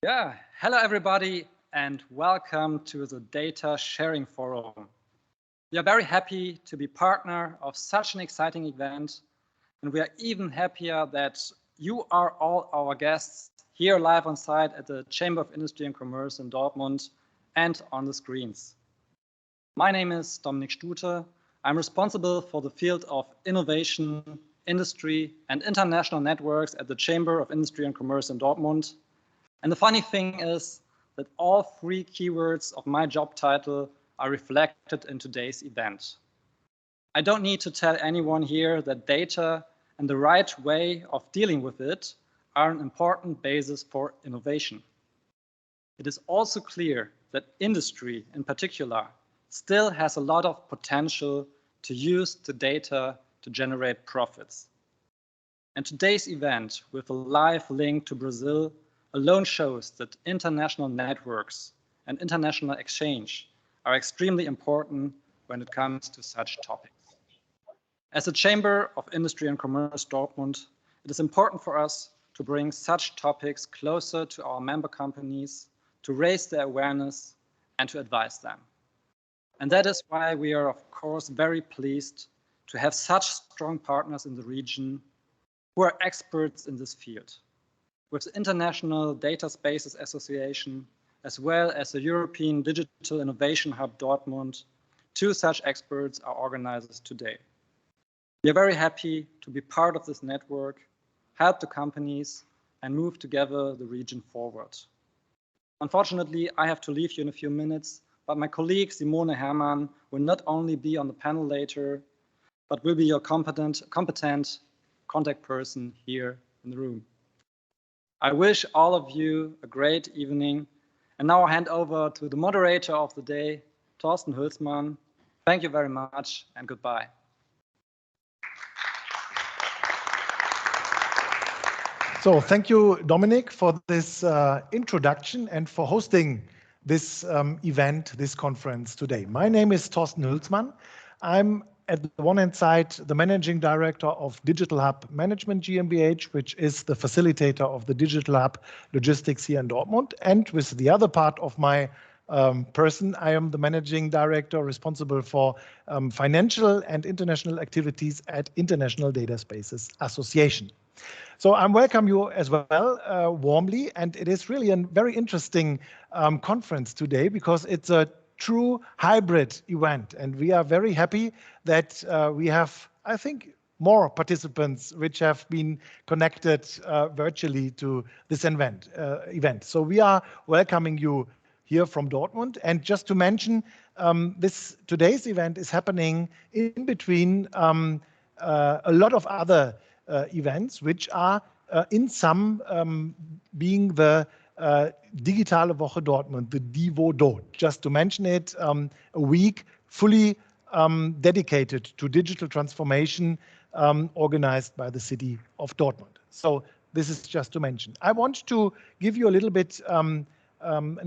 Yeah, hello everybody and welcome to the Data Sharing Forum. We are very happy to be partner of such an exciting event, and we are even happier that you are all our guests here live on site at the Chamber of Industry and Commerce in Dortmund and on the screens. My name is Dominik Stute. I'm responsible for the field of innovation, industry, and international networks at the Chamber of Industry and Commerce in Dortmund. And the funny thing is that all three keywords of my job title are reflected in today's event. I don't need to tell anyone here that data and the right way of dealing with it are an important basis for innovation. It is also clear that industry in particular still has a lot of potential to use the data to generate profits. And today's event with a live link to Brazil alone shows that international networks and international exchange are extremely important when it comes to such topics. As a Chamber of Industry and Commerce Dortmund, it is important for us to bring such topics closer to our member companies, to raise their awareness and to advise them. And that is why we are, of course, very pleased to have such strong partners in the region who are experts in this field. With the International Data Spaces Association, as well as the European Digital Innovation Hub Dortmund, two such experts are organizers today. We are very happy to be part of this network, help the companies, and move together the region forward. Unfortunately, I have to leave you in a few minutes, but my colleague Simone Herrmann will not only be on the panel later, but will be your competent contact person here in the room. I wish all of you a great evening, and now I hand over to the moderator of the day, Thorsten Huelsmann. Thank you very much and goodbye. So thank you, Dominik, for this introduction and for hosting this event, this conference today. My name is Thorsten Huelsmann. I'm at the one hand side, the Managing Director of Digital Hub Management GmbH, which is the facilitator of the Digital Hub Logistics here in Dortmund. And with the other part of my person, I am the Managing Director responsible for financial and international activities at International Data Spaces Association. So I welcome you as well warmly, and it is really a very interesting conference today because it's a true hybrid event, and we are very happy that we have, I think, more participants which have been connected virtually to this event. So we are welcoming you here from Dortmund, and just to mention, today's event is happening in between a lot of other events, which are in some being the Digitale Woche Dortmund, the DIVO. Just to mention it, a week fully dedicated to digital transformation organized by the city of Dortmund. So this is just to mention. I want to give you a little bit an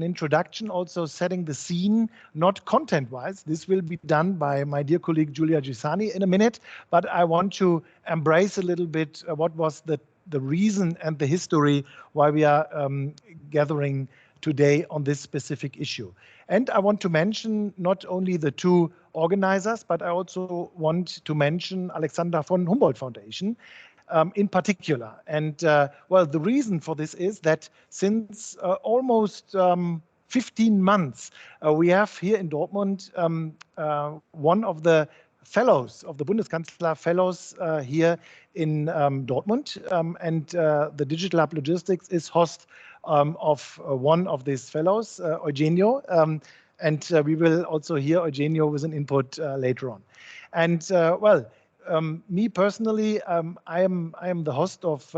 introduction, also setting the scene, not content-wise. This will be done by my dear colleague Giulia Giussani in a minute, but I want to embrace a little bit what was the reason and the history why we are gathering today on this specific issue. And I want to mention not only the two organizers, but I also want to mention Alexander von Humboldt Foundation in particular. And well, the reason for this is that since almost 15 months, we have here in Dortmund one of the fellows of the Bundeskanzler Fellows here in Dortmund, and the Digital Hub Logistics is host of one of these fellows, Eugenio, and we will also hear Eugenio with an input later on. And well, me personally, I am the host of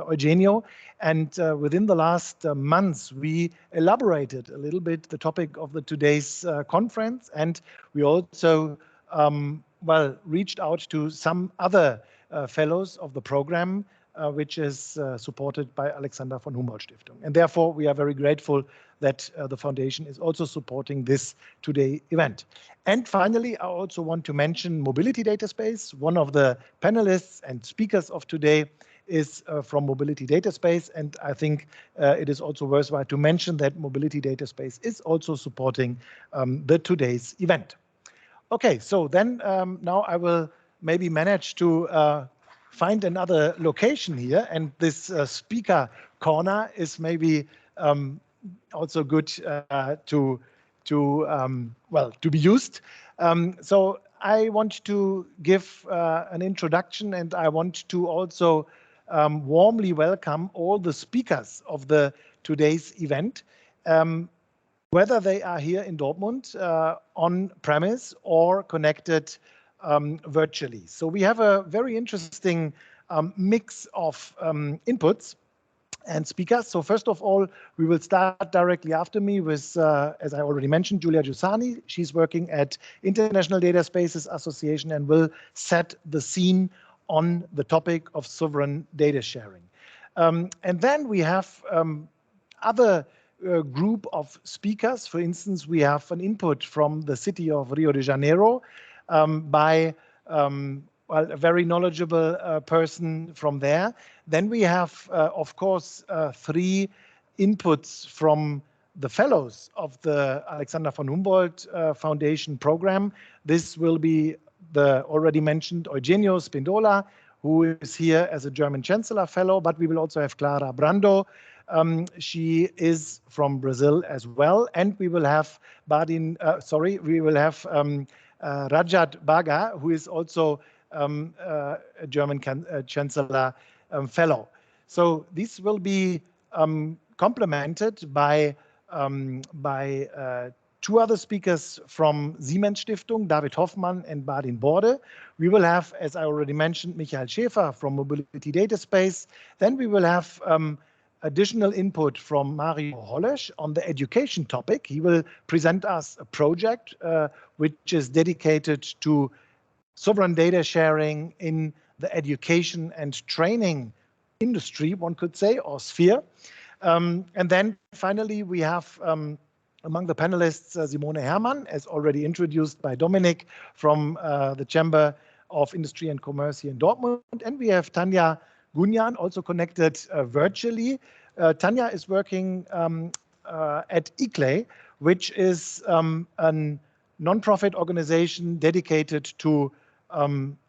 Eugenio, and within the last months, we elaborated a little bit the topic of today's conference, and we also well, reached out to some other fellows of the program, which is supported by Alexander von Humboldt Stiftung. And therefore, we are very grateful that the foundation is also supporting this today event. And finally, I also want to mention Mobility Data Space. One of the panelists and speakers of today is from Mobility Data Space, and I think it is also worthwhile to mention that Mobility Data Space is also supporting the today's event. Okay, so then now I will maybe manage to find another location here, and this speaker corner is maybe also good to be used. So I want to give an introduction, and I want to also warmly welcome all the speakers of the today's event, whether they are here in Dortmund on premise or connected virtually. So we have a very interesting mix of inputs and speakers. So first of all, we will start directly after me with, as I already mentioned, Giulia Giussani. She's working at International Data Spaces Association and will set the scene on the topic of sovereign data sharing. And then we have other group of speakers. For instance, we have an input from the city of Rio de Janeiro by a very knowledgeable person from there. Then we have, of course, 3 inputs from the fellows of the Alexander von Humboldt Foundation program. This will be the already mentioned Eugenio Spindola, who is here as a German Chancellor Fellow, but we will also have Clara Brando. She is from Brazil as well, and we will have Rajat Bagga, who is also a German Chancellor Fellow. So this will be complemented by 2 other speakers from Siemens Stiftung, David Hoffmann and Badin Borde. We will have, as I already mentioned, Michael Schäfer from Mobility Data Space. Then we will have additional input from Mario Holesch on the education topic. He will present us a project which is dedicated to sovereign data sharing in the education and training industry, one could say, or sphere. And then finally, we have among the panelists, Simone Herrmann, as already introduced by Dominik from the Chamber of Industry and Commerce here in Dortmund. And we have Tanya Gunjan, also connected virtually. Tanya is working at ICLE, which is a non-profit organization dedicated to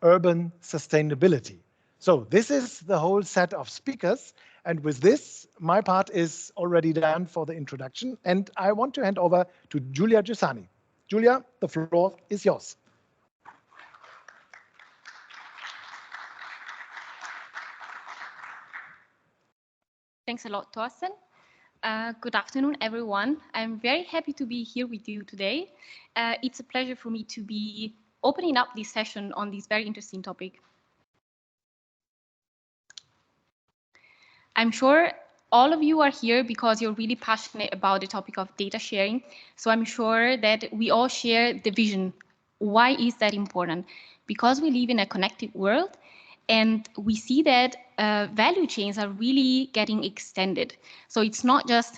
urban sustainability. So this is the whole set of speakers. And with this, my part is already done for the introduction. And I want to hand over to Giulia Giussani. Giulia, the floor is yours. Thanks a lot, Thorsten. Good afternoon, everyone. I'm very happy to be here with you today. It's a pleasure for me to be opening up this session on this very interesting topic. I'm sure all of you are here because you're really passionate about the topic of data sharing. So I'm sure that we all share the vision. Why is that important? Because we live in a connected world, and we see that value chains are really getting extended. So it's not just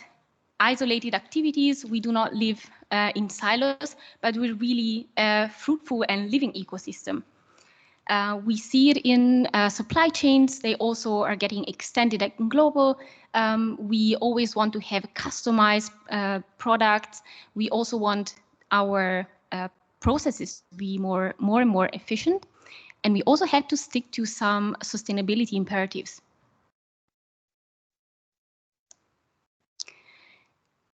isolated activities. We do not live in silos, but we're really a fruitful and living ecosystem. We see it in supply chains. They also are getting extended and global. We always want to have customized products. We also want our processes to be more and more efficient. And we also have to stick to some sustainability imperatives.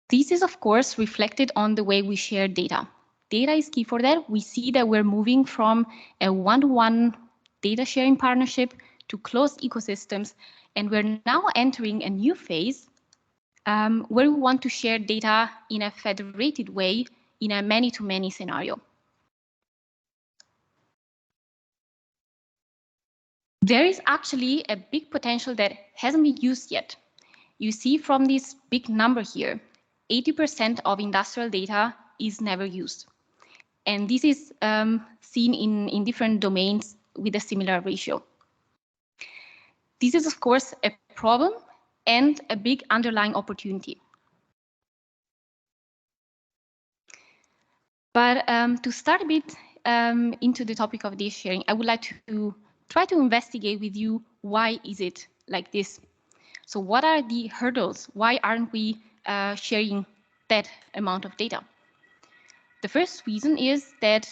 This is, of course, reflected on the way we share data. Data is key for that. We see that we're moving from a one-to-one data sharing partnership to closed ecosystems, and we're now entering a new phase where we want to share data in a federated way in a many-to-many scenario. There is actually a big potential that hasn't been used yet. You see from this big number here, 80% of industrial data is never used. And this is seen in different domains with a similar ratio. This is, of course, a problem and a big underlying opportunity. But to start a bit into the topic of data sharing, I would like to try to investigate with you why is it like this. So what are the hurdles? Why aren't we sharing that amount of data? The first reason is that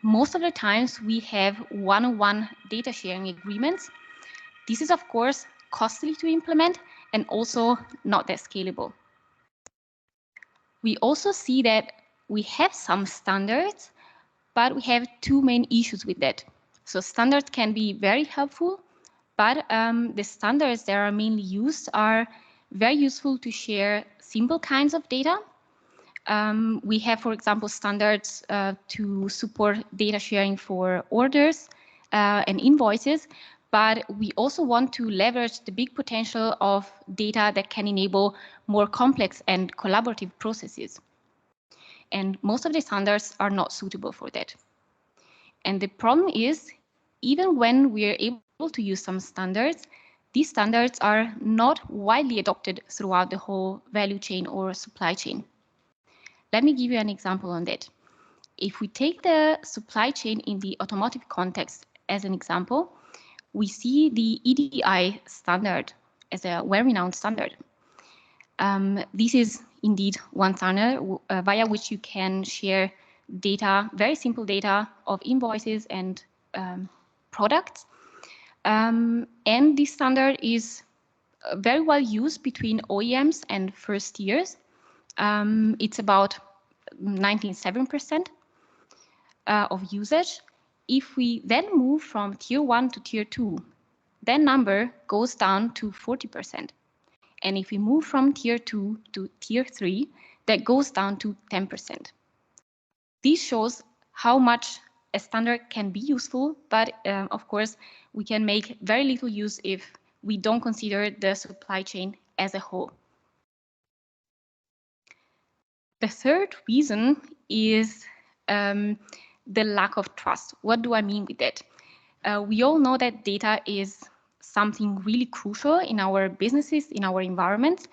most of the times we have one-on-one data sharing agreements. This is, of course, costly to implement and also not that scalable. We also see that we have some standards, but we have two main issues with that. So standards can be very helpful, but the standards that are mainly used are very useful to share simple kinds of data. We have, for example, standards to support data sharing for orders and invoices, but we also want to leverage the big potential of data that can enable more complex and collaborative processes. And most of the standards are not suitable for that. And the problem is, even when we are able to use some standards, these standards are not widely adopted throughout the whole value chain or supply chain. Let me give you an example on that. If we take the supply chain in the automotive context as an example, we see the EDI standard as a well-renowned standard. This is indeed one standard via which you can share data, very simple data of invoices and products. And this standard is very well used between OEMs and first tiers. It's about 97% of usage. If we then move from tier 1 to tier 2, that number goes down to 40%. And if we move from tier 2 to tier 3, that goes down to 10%. This shows how much a standard can be useful, but of course, we can make very little use if we don't consider the supply chain as a whole. The third reason is the lack of trust. What do I mean with that? We all know that data is something really crucial in our businesses, in our environments,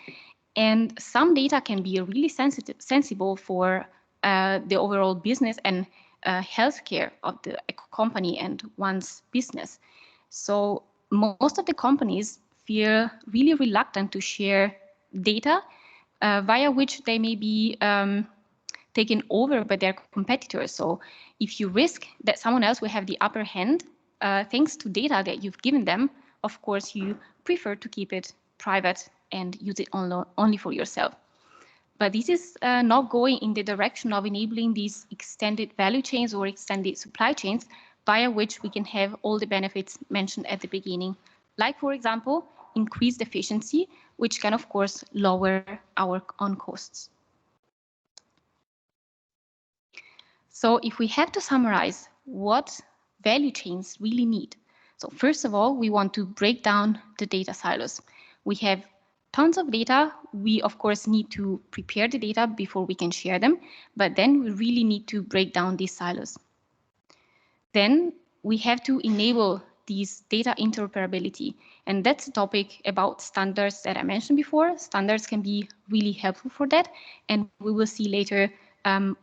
and some data can be really sensible for the overall business and healthcare of the company and one's business. So most of the companies feel really reluctant to share data via which they may be taken over by their competitors. So if you risk that someone else will have the upper hand, thanks to data that you've given them, of course, you prefer to keep it private and use it only for yourself. But this is not going in the direction of enabling these extended value chains or extended supply chains via which we can have all the benefits mentioned at the beginning. Like, for example, increased efficiency, which can, of course, lower our own costs. So if we have to summarize what value chains really need. So first of all, we want to break down the data silos. We have tons of data. We, of course, need to prepare the data before we can share them, but then we really need to break down these silos. Then we have to enable these data interoperability. And that's a topic about standards that I mentioned before. Standards can be really helpful for that. And we will see later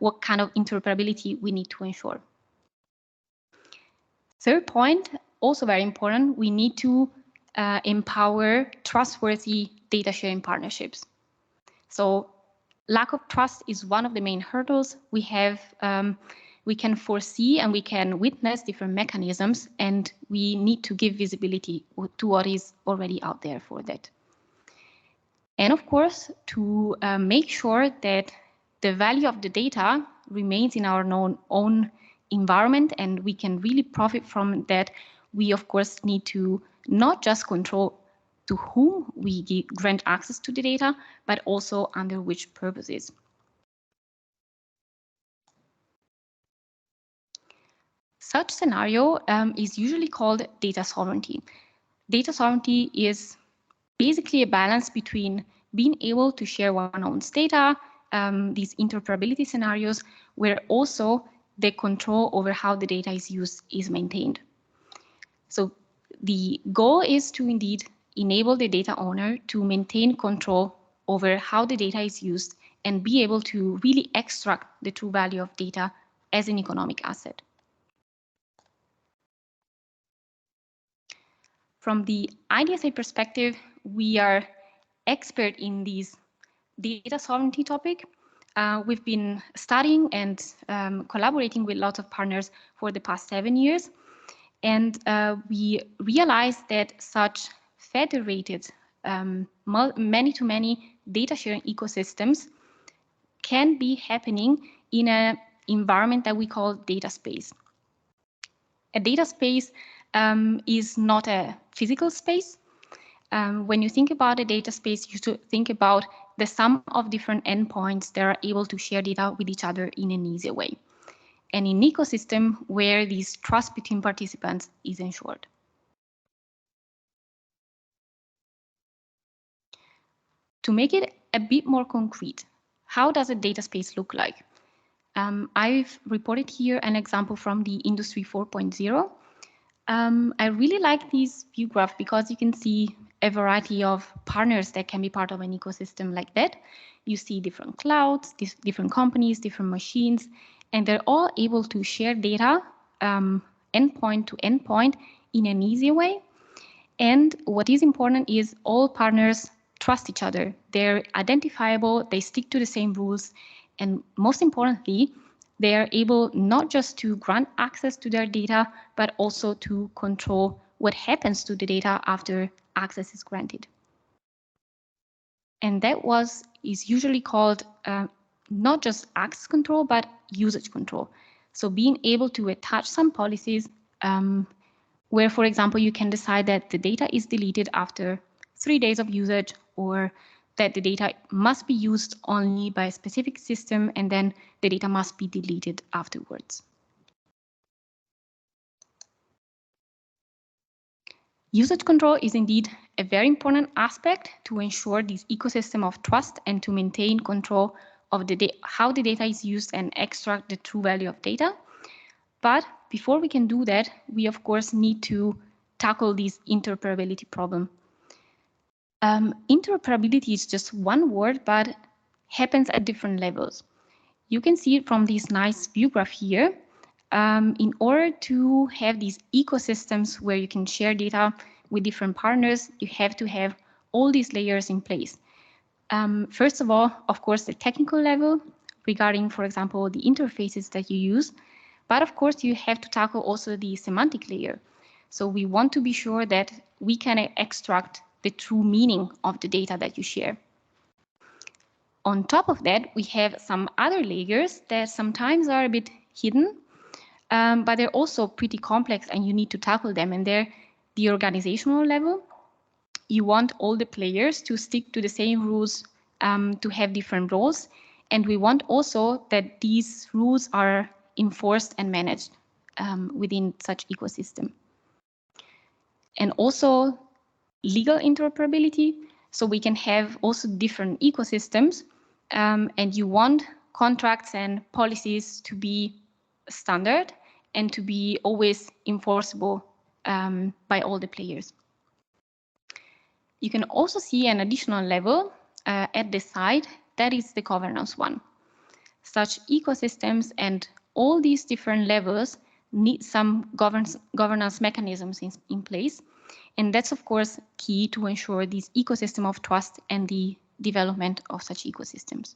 what kind of interoperability we need to ensure. Third point, also very important, we need to empower trustworthy data sharing partnerships. So lack of trust is one of the main hurdles. We have, we can foresee and we can witness different mechanisms, and we need to give visibility to what is already out there for that. And of course, to make sure that the value of the data remains in our own environment and we can really profit from that, we of course need to not just control to whom we grant access to the data, but also under which purposes. Such scenario is usually called data sovereignty. Data sovereignty is basically a balance between being able to share one's own data, these interoperability scenarios, where also the control over how the data is used is maintained. So the goal is to indeed enable the data owner to maintain control over how the data is used and be able to really extract the true value of data as an economic asset. From the IDSA perspective, we are expert in this data sovereignty topic. We've been studying and collaborating with lots of partners for the past 7 years. And we realized that such federated many-to-many data sharing ecosystems can be happening in an environment that we call data space. A data space is not a physical space. When you think about a data space, you should think about the sum of different endpoints that are able to share data with each other in an easier way. And in an ecosystem where this trust between participants is ensured. To make it a bit more concrete, how does a data space look like? I've reported here an example from the Industry 4.0. I really like this view graph because you can see a variety of partners that can be part of an ecosystem like that. You see different clouds, different companies, different machines, and they're all able to share data endpoint to endpoint in an easy way. And what is important is all partners trust each other. They're identifiable, they stick to the same rules, and most importantly, they are able not just to grant access to their data, but also to control what happens to the data after access is granted. And that is usually called not just access control, but usage control. So being able to attach some policies where, for example, you can decide that the data is deleted after 3 days of usage, or that the data must be used only by a specific system, and then the data must be deleted afterwards. Usage control is indeed a very important aspect to ensure this ecosystem of trust and to maintain control of how the data is used and extract the true value of data. But before we can do that, we of course need to tackle this interoperability problem. Interoperability is just one word, but happens at different levels. You can see it from this nice view graph here. In order to have these ecosystems where you can share data with different partners, you have to have all these layers in place. First of all, of course, the technical level regarding, for example, the interfaces that you use. But of course, you have to tackle also the semantic layer. So we want to be sure that we can extract the true meaning of the data that you share. On top of that, we have some other layers that sometimes are a bit hidden, but they're also pretty complex and you need to tackle them. And they're the organizational level. You want all the players to stick to the same rules, to have different roles. And we want also that these rules are enforced and managed within such ecosystem. And also legal interoperability, so we can have also different ecosystems, and you want contracts and policies to be standard and to be always enforceable by all the players. You can also see an additional level at the side, that is the governance one. Such ecosystems and all these different levels need some governance mechanisms in place. And that's, of course, key to ensure this ecosystem of trust and the development of such ecosystems.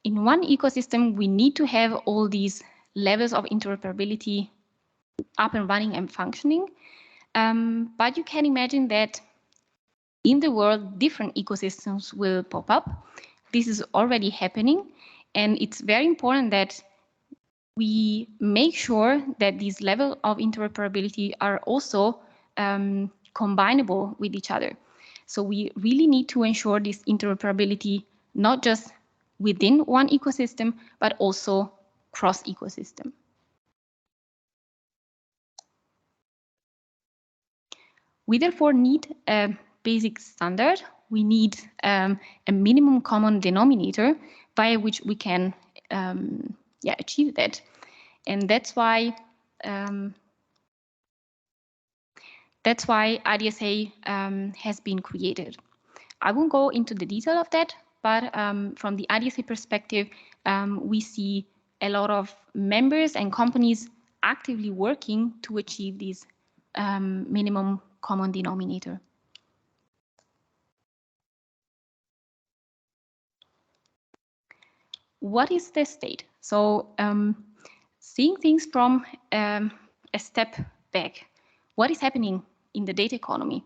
In one ecosystem, we need to have all these levels of interoperability up and running and functioning. But you can imagine that in the world, different ecosystems will pop up. This is already happening. And it's very important that we make sure that these levels of interoperability are also combinable with each other. So we really need to ensure this interoperability, not just within one ecosystem, but also cross ecosystem. We therefore need a basic standard. We need a minimum common denominator by which we can achieve that. And that's why IDSA has been created. I won't go into the detail of that, but from the IDSA perspective, we see a lot of members and companies actively working to achieve this minimum common denominator. What is the state? So seeing things from a step back, what is happening in the data economy?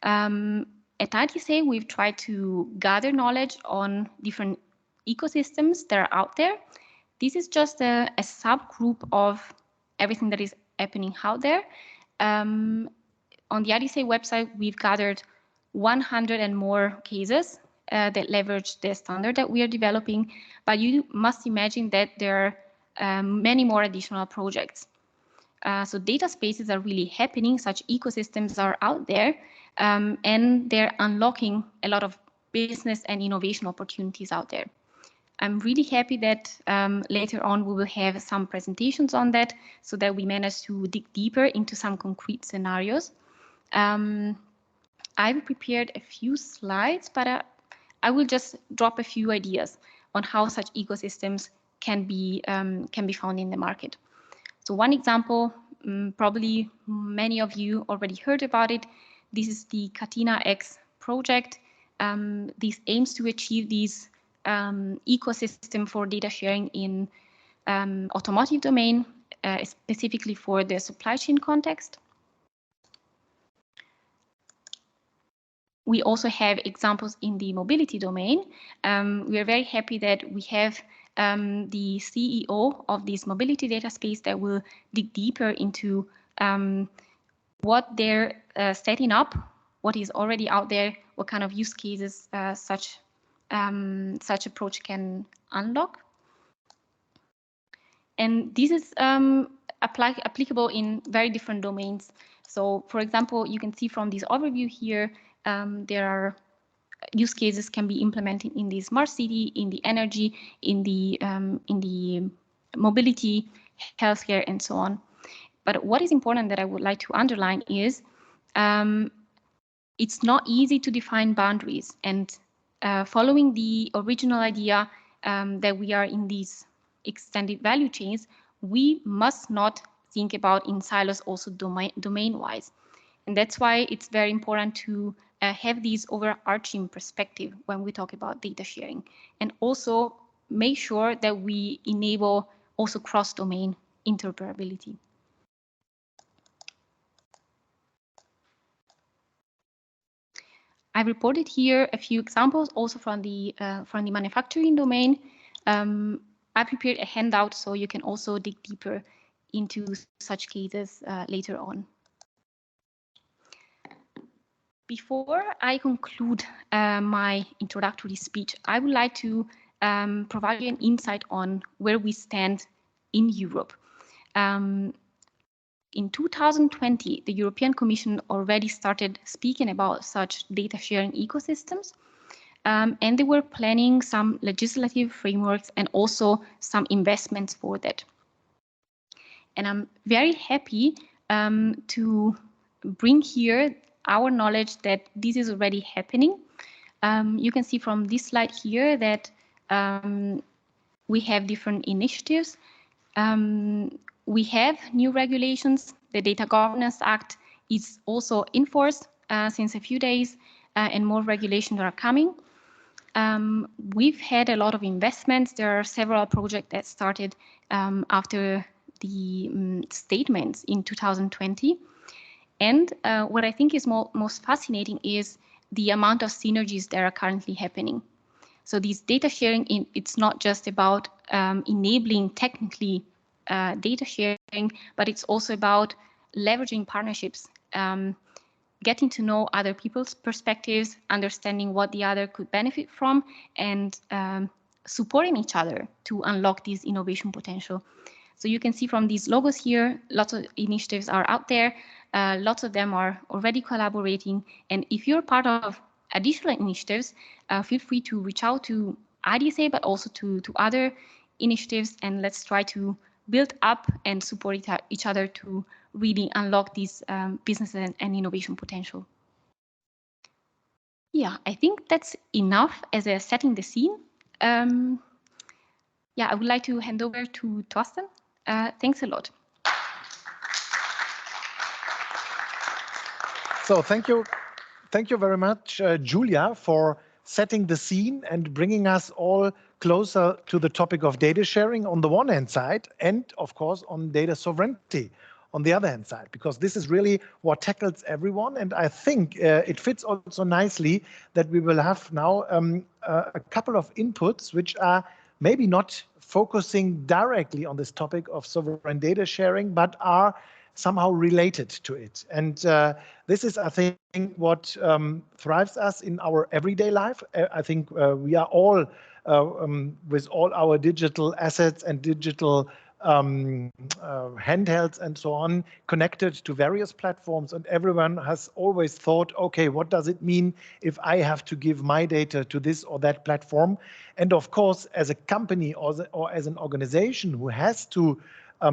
At IDSA, we've tried to gather knowledge on different ecosystems that are out there. This is just a subgroup of everything that is happening out there. On the IDSA website, we've gathered 100 and more cases that leverage the standard that we are developing, but you must imagine that there are many more additional projects. So data spaces are really happening, such ecosystems are out there, and they're unlocking a lot of business and innovation opportunities out there. I'm really happy that later on we will have some presentations on that so that we manage to dig deeper into some concrete scenarios. I've prepared a few slides, but I will just drop a few ideas on how such ecosystems can be found in the market. So one example, probably many of you already heard about it. This is the Catena X project. This aims to achieve this ecosystem for data sharing in automotive domain, specifically for the supply chain context. We also have examples in the mobility domain. We are very happy that we have the CEO of this mobility data space that will dig deeper into what they're setting up, what is already out there, what kind of use cases such approach can unlock. And this is applicable in very different domains. So, for example, you can see from this overview here, there are use cases can be implemented in the smart city, in the energy, in the mobility, healthcare, and so on. But what is important that I would like to underline is it's not easy to define boundaries. And following the original idea that we are in these extended value chains, we must not think about in silos also domain-wise. And that's why it's very important to have this overarching perspective when we talk about data sharing, and also make sure that we enable also cross-domain interoperability. I reported here a few examples also from the manufacturing domain. I prepared a handout so you can also dig deeper into such cases later on. Before I conclude my introductory speech, I would like to provide you an insight on where we stand in Europe. In 2020, the European Commission already started speaking about such data sharing ecosystems, and they were planning some legislative frameworks and also some investments for that. And I'm very happy to bring here our knowledge that this is already happening. You can see from this slide here that we have different initiatives. We have new regulations. The Data Governance Act is also enforced since a few days, and more regulations are coming. We've had a lot of investments. There are several projects that started after the statements in 2020. And what I think is most fascinating is the amount of synergies that are currently happening. So this data sharing, it's not just about enabling technically data sharing, but it's also about leveraging partnerships, getting to know other people's perspectives, understanding what the other could benefit from, and supporting each other to unlock this innovation potential. So you can see from these logos here, lots of initiatives are out there. Lots of them are already collaborating. And if you're part of additional initiatives, feel free to reach out to IDSA, but also to other initiatives. And let's try to build up and support each other to really unlock this business and innovation potential. Yeah, I think that's enough as a setting the scene. Yeah, I would like to hand over to Thorsten. Thanks a lot. So thank you very much, Giulia, for setting the scene and bringing us all closer to the topic of data sharing on the one hand side, and of course on data sovereignty on the other hand side, because this is really what tackles everyone. And I think it fits also nicely that we will have now a couple of inputs which are maybe not focusing directly on this topic of sovereign data sharing, but are somehow related to it. And this is, I think, what thrives us in our everyday life. I think we are all, with all our digital assets and digital handhelds and so on, connected to various platforms, and everyone has always thought, okay, what does it mean if I have to give my data to this or that platform? And of course, as a company or as an organization who has to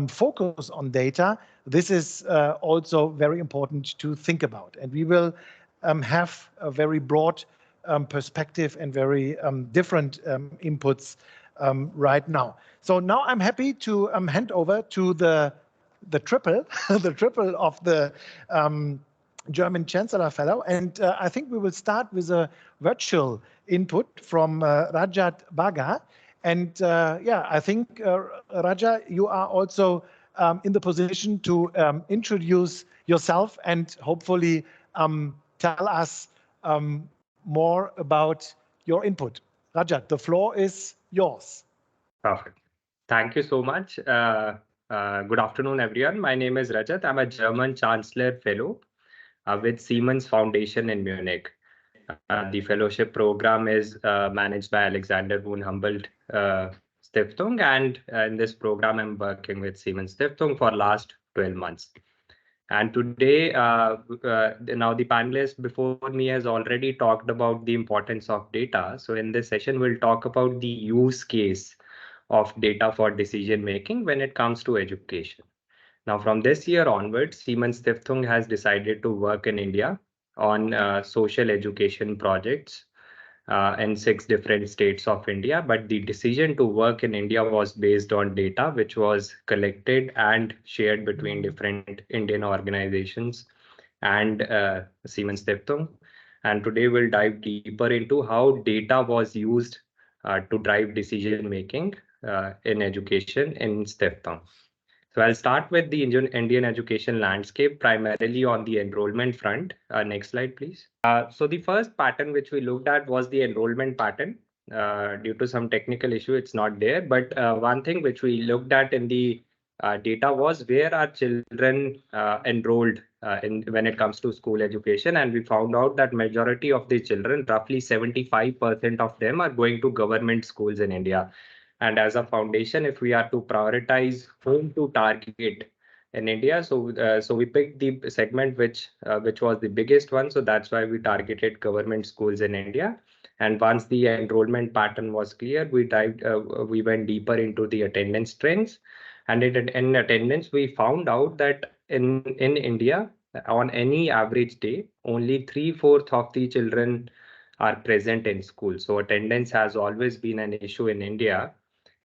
focus on data, this is also very important to think about. And we will have a very broad perspective and very different inputs right now. So now I'm happy to hand over to the triple, the triple of the German Chancellor Fellow. And I think we will start with a virtual input from Rajat Bagga. And yeah, I think, Raja, you are also in the position to introduce yourself and hopefully tell us more about your input. Rajat, the floor is yours. Perfect. Thank you so much. Good afternoon, everyone. My name is Rajat. I'm a German Chancellor Fellow with Siemens Foundation in Munich. The fellowship program is managed by Alexander von Humboldt Stiftung, and in this program, I'm working with Siemens Stiftung for last 12 months. And today, now the panelist before me has already talked about the importance of data. So in this session, we'll talk about the use case of data for decision making when it comes to education. Now, from this year onwards, Siemens Stiftung has decided to work in India on social education projects in 6 different states of India. But the decision to work in India was based on data, which was collected and shared between different Indian organizations and Siemens Stiftung. And today we'll dive deeper into how data was used to drive decision making in education in Stiftung. So I'll start with the Indian education landscape, primarily on the enrollment front. Next slide, please. So the first pattern which we looked at was the enrollment pattern. Due to some technical issue, it's not there. But one thing which we looked at in the data was where are children enrolled when it comes to school education. And we found out that majority of the children, roughly 75% of them, are going to government schools in India. And as a foundation, if we are to prioritize whom to target in India, so we picked the segment which was the biggest one. So that's why we targeted government schools in India. And once the enrollment pattern was clear, we went deeper into the attendance trends. And in attendance, we found out that in India, on any average day, only 3/4 of the children are present in school. So attendance has always been an issue in India.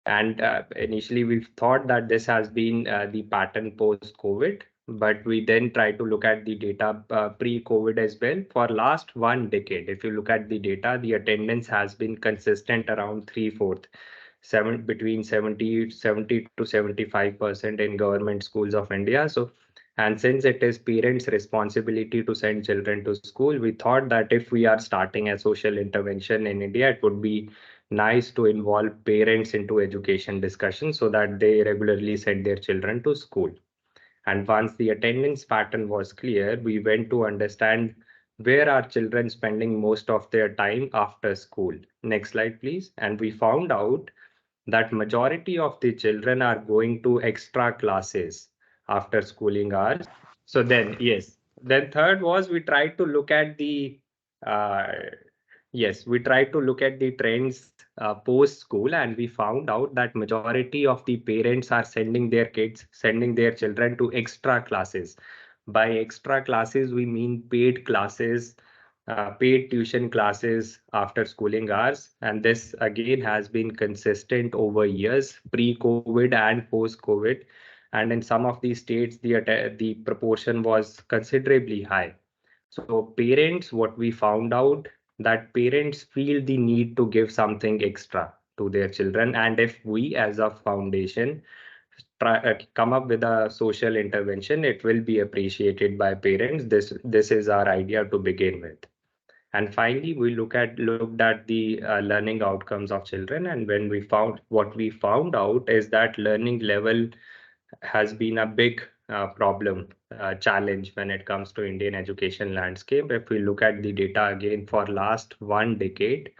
And initially, we thought that this has been the pattern post-COVID, but we then try to look at the data pre-COVID as well. For last 1 decade, if you look at the data, the attendance has been consistent around 3/4, between 70 to 75% in government schools of India. So, and since it is parents' responsibility to send children to school, we thought that if we are starting a social intervention in India, it would be nice to involve parents into education discussions so that they regularly send their children to school. And once the attendance pattern was clear, we went to understand where are children spending most of their time after school. Next slide, please. And we found out that majority of the children are going to extra classes after schooling hours. So then, yes. Then third was we tried to look at the trends post school, and we found out that majority of the parents are sending their children to extra classes. By extra classes, we mean paid classes, paid tuition classes after schooling hours. And this again has been consistent over years, pre-COVID and post-COVID. And in some of these states, the proportion was considerably high. So parents, what we found out, that parents feel the need to give something extra to their children. And if we as a foundation come up with a social intervention, it will be appreciated by parents. This is our idea to begin with. And finally, we looked at the learning outcomes of children. And when we found out is that learning level has been a big challenge when it comes to Indian education landscape. If we look at the data again for last 1 decade,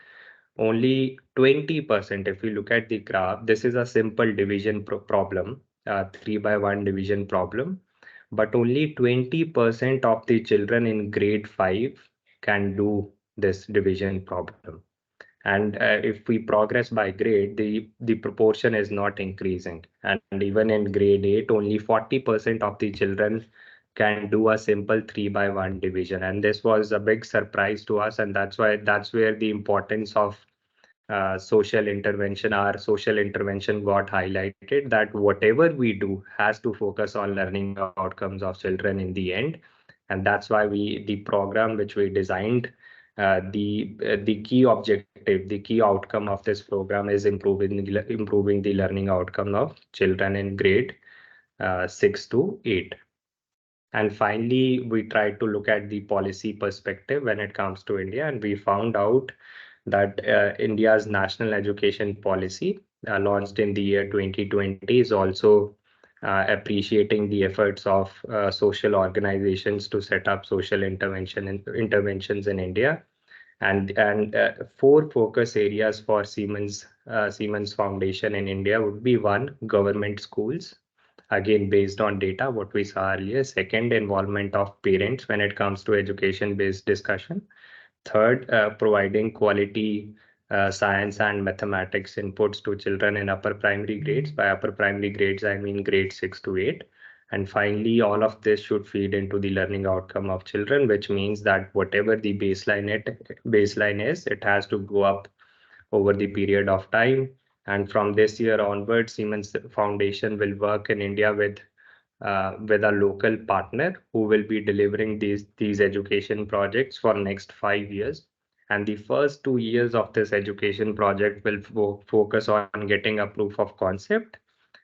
only 20%, if we look at the graph, this is a simple division problem, 3/1 division problem, but only 20% of the children in grade 5 can do this division problem. And if we progress by grade, the proportion is not increasing. And even in grade 8, only 40% of the children can do a simple 3/1 division. And this was a big surprise to us. And that's where the importance of our social intervention got highlighted, that whatever we do has to focus on learning outcomes of children in the end. And that's why the program which we designed, the key objective, the key outcome of this program is improving the learning outcome of children in grade 6 to 8. And finally, we tried to look at the policy perspective when it comes to India, and we found out that India's national education policy, launched in the year 2020, is also appreciating the efforts of social organizations to set up social interventions in India. And 4 focus areas for Siemens Foundation in India would be: 1, government schools, again based on data, what we saw earlier; 2nd, involvement of parents when it comes to education-based discussion; 3rd, providing quality science and mathematics inputs to children in upper primary grades. By upper primary grades, I mean grade 6 to 8. And finally, all of this should feed into the learning outcome of children, which means that whatever the baseline is, it has to go up over the period of time. And from this year onwards, Siemens Foundation will work in India with a local partner who will be delivering these education projects for next 5 years. And the first 2 years of this education project will focus on getting a proof of concept.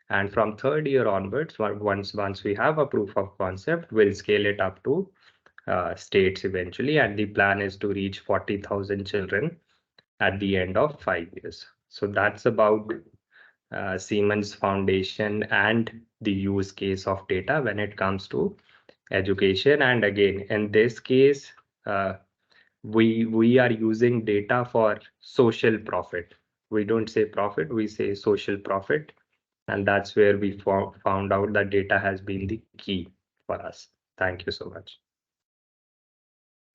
And from 3rd year onwards, once we have a proof of concept, we'll scale it up to states eventually. And the plan is to reach 40,000 children at the end of 5 years. So that's about Siemens Foundation and the use case of data when it comes to education. And again, in this case, we are using data for social profit. We don't say profit, we say social profit. And that's where we found out that data has been the key for us. Thank you so much.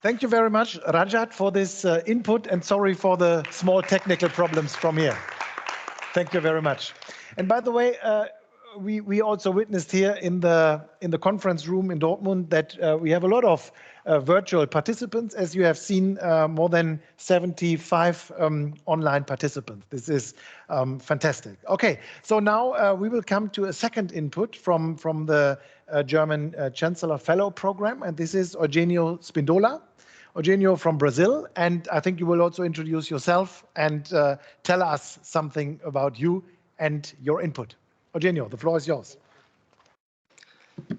Thank you very much, Rajat, for this input, and sorry for the small technical problems from here. Thank you very much. And by the way, we also witnessed here in the conference room in Dortmund that we have a lot of virtual participants. As you have seen, more than 75 online participants. This is fantastic. Okay, so now we will come to a second input from the German Chancellor Fellow program, and this is Eugenio Spindola. Eugenio from Brazil, and I think you will also introduce yourself and tell us something about you and your input. Eugenio, the floor is yours.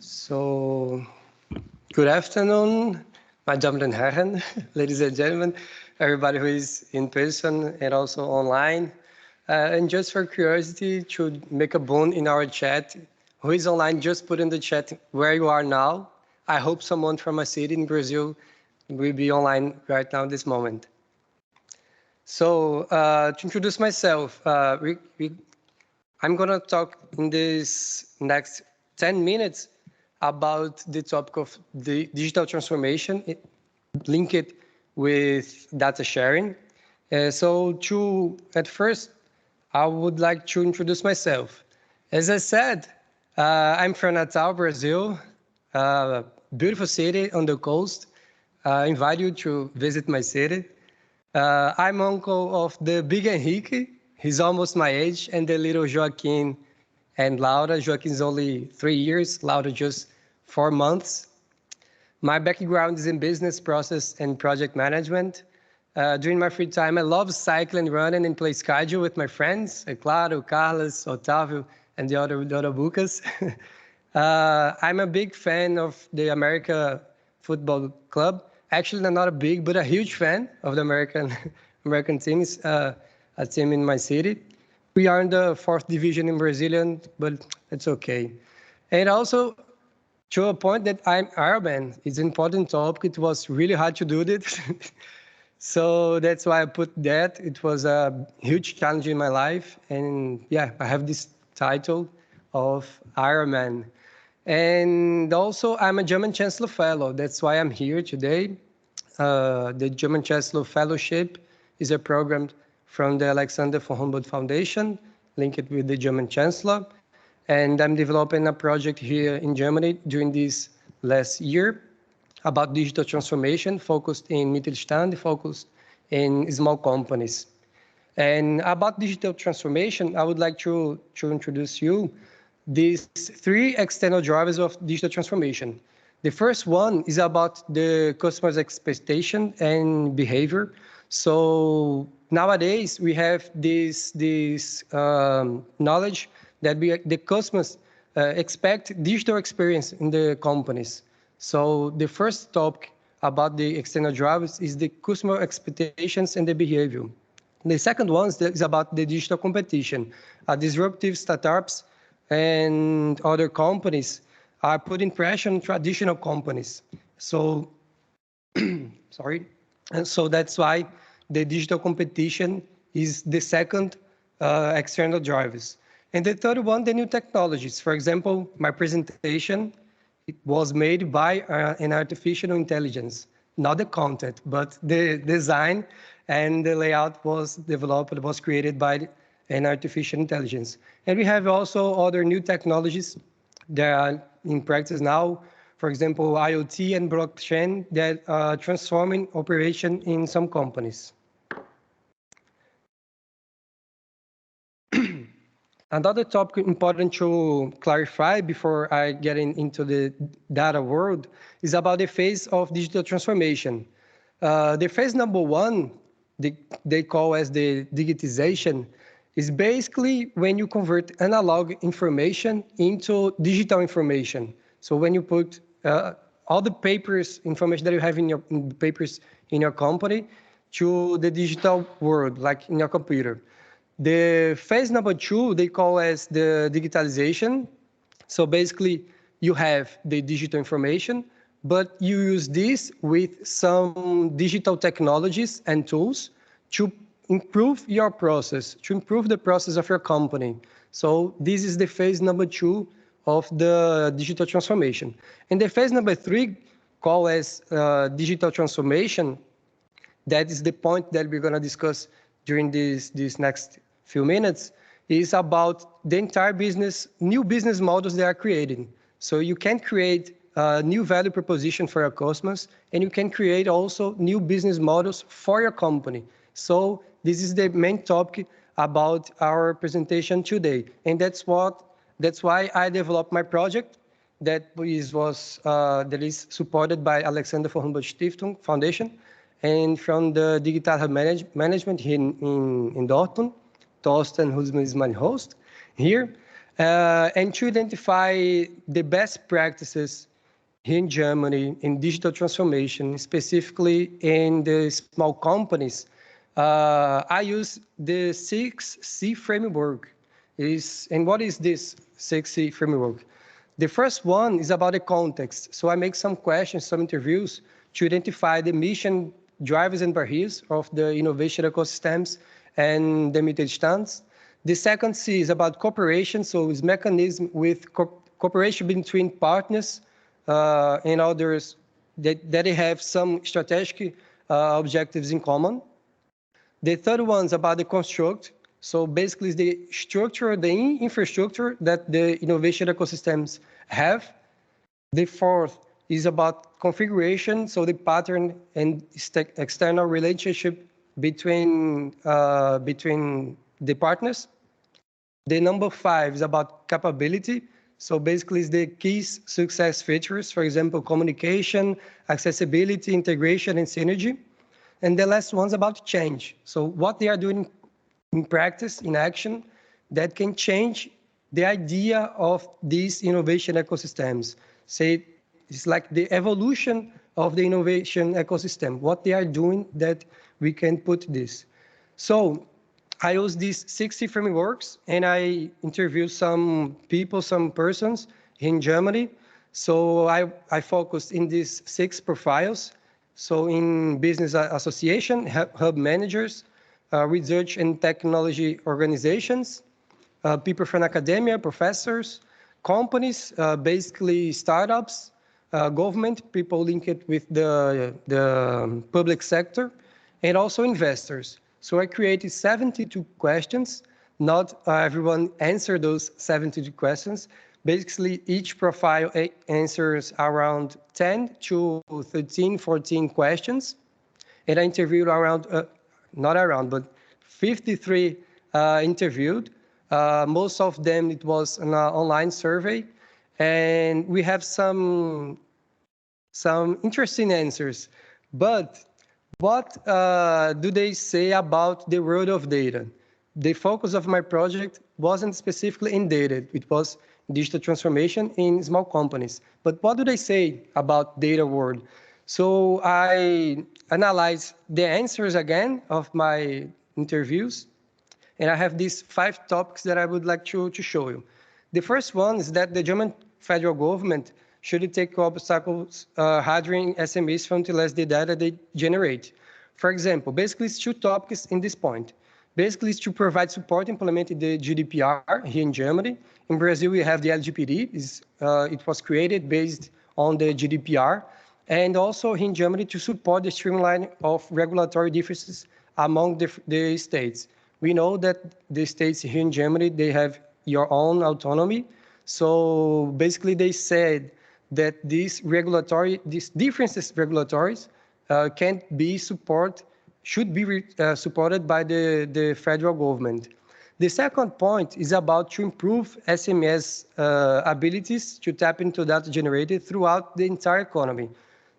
So, good afternoon, my damen and herren, ladies and gentlemen, everybody who is in person and also online. And just for curiosity, to make a bone in our chat, who is online, just put in the chat where you are now. I hope someone from a city in Brazil will be online right now this moment. So to introduce myself, I'm gonna talk in this next 10 minutes about the topic of the digital transformation, link it with data sharing. So at first, I would like to introduce myself. As I said, I'm from Natal, Brazil, beautiful city on the coast. I invite you to visit my city. I'm uncle of the big Henrique. He's almost my age, and the little Joaquin and Laura. Joaquin's only 3 years, Laura just 4 months. My background is in business process and project management. During my free time, I love cycling, running, and play schedule with my friends, Clara, Carlos, Otávio, and the other Bucas. I'm a big fan of the America Football Club. Actually, I'm not a big, but a huge fan of the American teams, a team in my city. We are in the 4th division in Brazilian, but it's okay. And also, to a point that I'm Ironman, it's an important topic. It was really hard to do this. So that's why I put that. It was a huge challenge in my life. And yeah, I have this title of Ironman. And also, I'm a German Chancellor Fellow. That's why I'm here today. The German Chancellor Fellowship is a program from the Alexander von Humboldt Foundation, linked with the German Chancellor. And I'm developing a project here in Germany during this last year about digital transformation, focused in Mittelstand, focused in small companies. And about digital transformation, I would like to introduce you these 3 external drivers of digital transformation. The first one is about the customer's expectation and behavior. So nowadays we have this knowledge that the customers expect digital experience in the companies. So the first topic about the external drivers is the customer expectations and the behavior. The second one is about the digital competition. Disruptive startups and other companies are putting pressure on traditional companies. So, sorry. And so that's why the digital competition is the second external drivers. And the third one, the new technologies. For example, my presentation, it was made by an artificial intelligence, not the content, but the design and the layout was developed, was created by an artificial intelligence. And we have also other new technologies that are in practice now. For example, IoT and blockchain that are transforming operation in some companies. Another topic important to clarify before I get into the data world is about the phase of digital transformation. The phase number 1, they call as the digitization, is basically when you convert analog information into digital information. So when you put all the papers, information that you have in your papers in your company to the digital world, like in your computer. The phase number 2, they call as the digitalization. So basically, you have the digital information, but you use this with some digital technologies and tools to improve your process, to improve the process of your company. So this is the phase number 2 of the digital transformation. And the phase number 3, called as digital transformation, that is the point that we're going to discuss during these next few minutes, is about the entire business, new business models they are creating. So you can create a new value proposition for your customers, and you can create also new business models for your company. So this is the main topic about our presentation today. And that's why I developed my project that is supported by Alexander von Humboldt Stiftung Foundation and from the Digitale Management here in Dortmund. Thorsten, who is my host here, and to identify the best practices here in Germany in digital transformation, specifically in the small companies. I use the 6C framework. And what is this 6C framework? The first one is about the context. So I make some questions, some interviews to identify the mission, drivers and barriers of the innovation ecosystems and the Mittelstands. The second C is about cooperation, so it's mechanism with cooperation between partners and others that they have some strategic objectives in common. The third one is about the construct, so basically it's the structure, the infrastructure that the innovation ecosystems have. The fourth is about configuration, so the pattern and external relationship between the partners. The number 5 is about capability. So basically, it's the key success features, for example, communication, accessibility, integration, and synergy. And the last one's about change. So what they are doing in practice, in action, that can change the idea of these innovation ecosystems. Say, it's like the evolution of the innovation ecosystem, what they are doing that we can put this. So I use these 60 frameworks, and I interview some people, some persons in Germany. So I focused in these 6 profiles. So in business association, hub managers, research and technology organizations, people from academia, professors, companies, basically startups, government, people linked with the public sector, and also investors. So I created 72 questions. Not everyone answered those 72 questions. Basically, each profile answers around 10 to 13, 14 questions. And I interviewed around, not around, but 53 interviewed. Most of them, it was an online survey. And we have some interesting answers. But what do they say about the world of data? The focus of my project wasn't specifically in data. It was digital transformation in small companies. But what do they say about data world? So I analyzed the answers again of my interviews, and I have these 5 topics that I would like to show you. The first one is that the German federal government should take obstacles hindering SMEs from to less the data they generate. For example, basically it's 2 topics in this point. Basically, it's to provide support implementing the GDPR here in Germany. In Brazil, we have the LGBT. It was created based on the GDPR. And also here in Germany to support the streamlining of regulatory differences among the states. We know that the states here in Germany, they have your own autonomy. So basically they said that these differences regulatories can't be should be supported by the federal government. The second point is about to improve SMEs abilities to tap into data generated throughout the entire economy.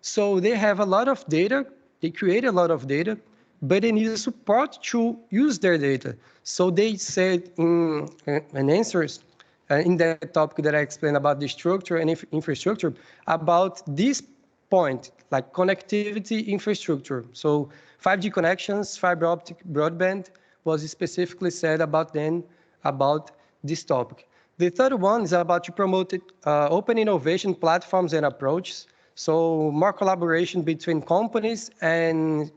So they have a lot of data, they create a lot of data, but they need support to use their data. So they said in answers in that topic that I explained about the structure and infrastructure, about this point, like connectivity infrastructure. So 5G connections, fiber optic broadband was specifically said about this topic. The third one is about to promote open innovation platforms and approaches. So more collaboration between companies and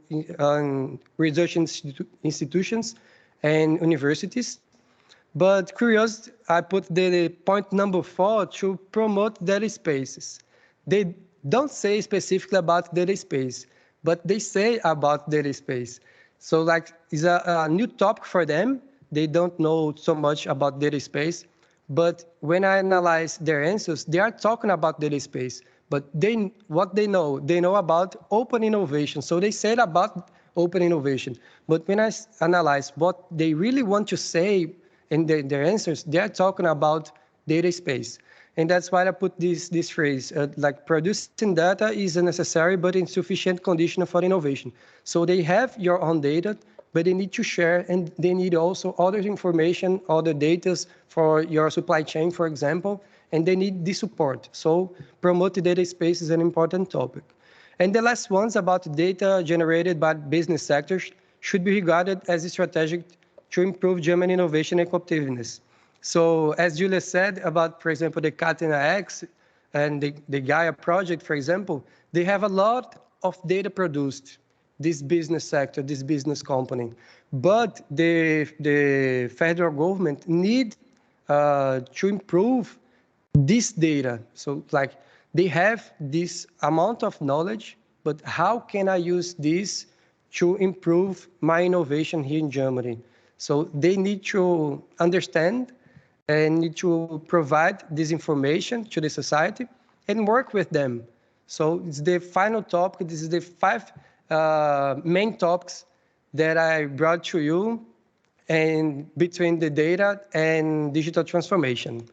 research institutions and universities. But curious, I put the point number 4 to promote data spaces. They don't say specifically about data space, but they say about data space. So like it's a new topic for them. They don't know so much about data space, but when I analyze their answers, they are talking about data space. But what they know about open innovation. So they said about open innovation. But when I analyze what they really want to say in their answers, they are talking about data space. And that's why I put this phrase, like producing data is a necessary but insufficient condition for innovation. So they have your own data, but they need to share, and they need also other information, other data for your supply chain, for example, and they need the support. So promote the data space is an important topic. And the last one's about data generated by business sectors should be regarded as strategic to improve German innovation and competitiveness. So as Giulia said about, for example, the Catena X and the Gaia project, for example, they have a lot of data produced, this business sector, this business company. But the federal government need to improve this data. So like they have this amount of knowledge, but how can I use this to improve my innovation here in Germany? So they need to understand and need to provide this information to the society and work with them. So it's the final topic. This is the 5 main topics that I brought to you and between the data and digital transformation.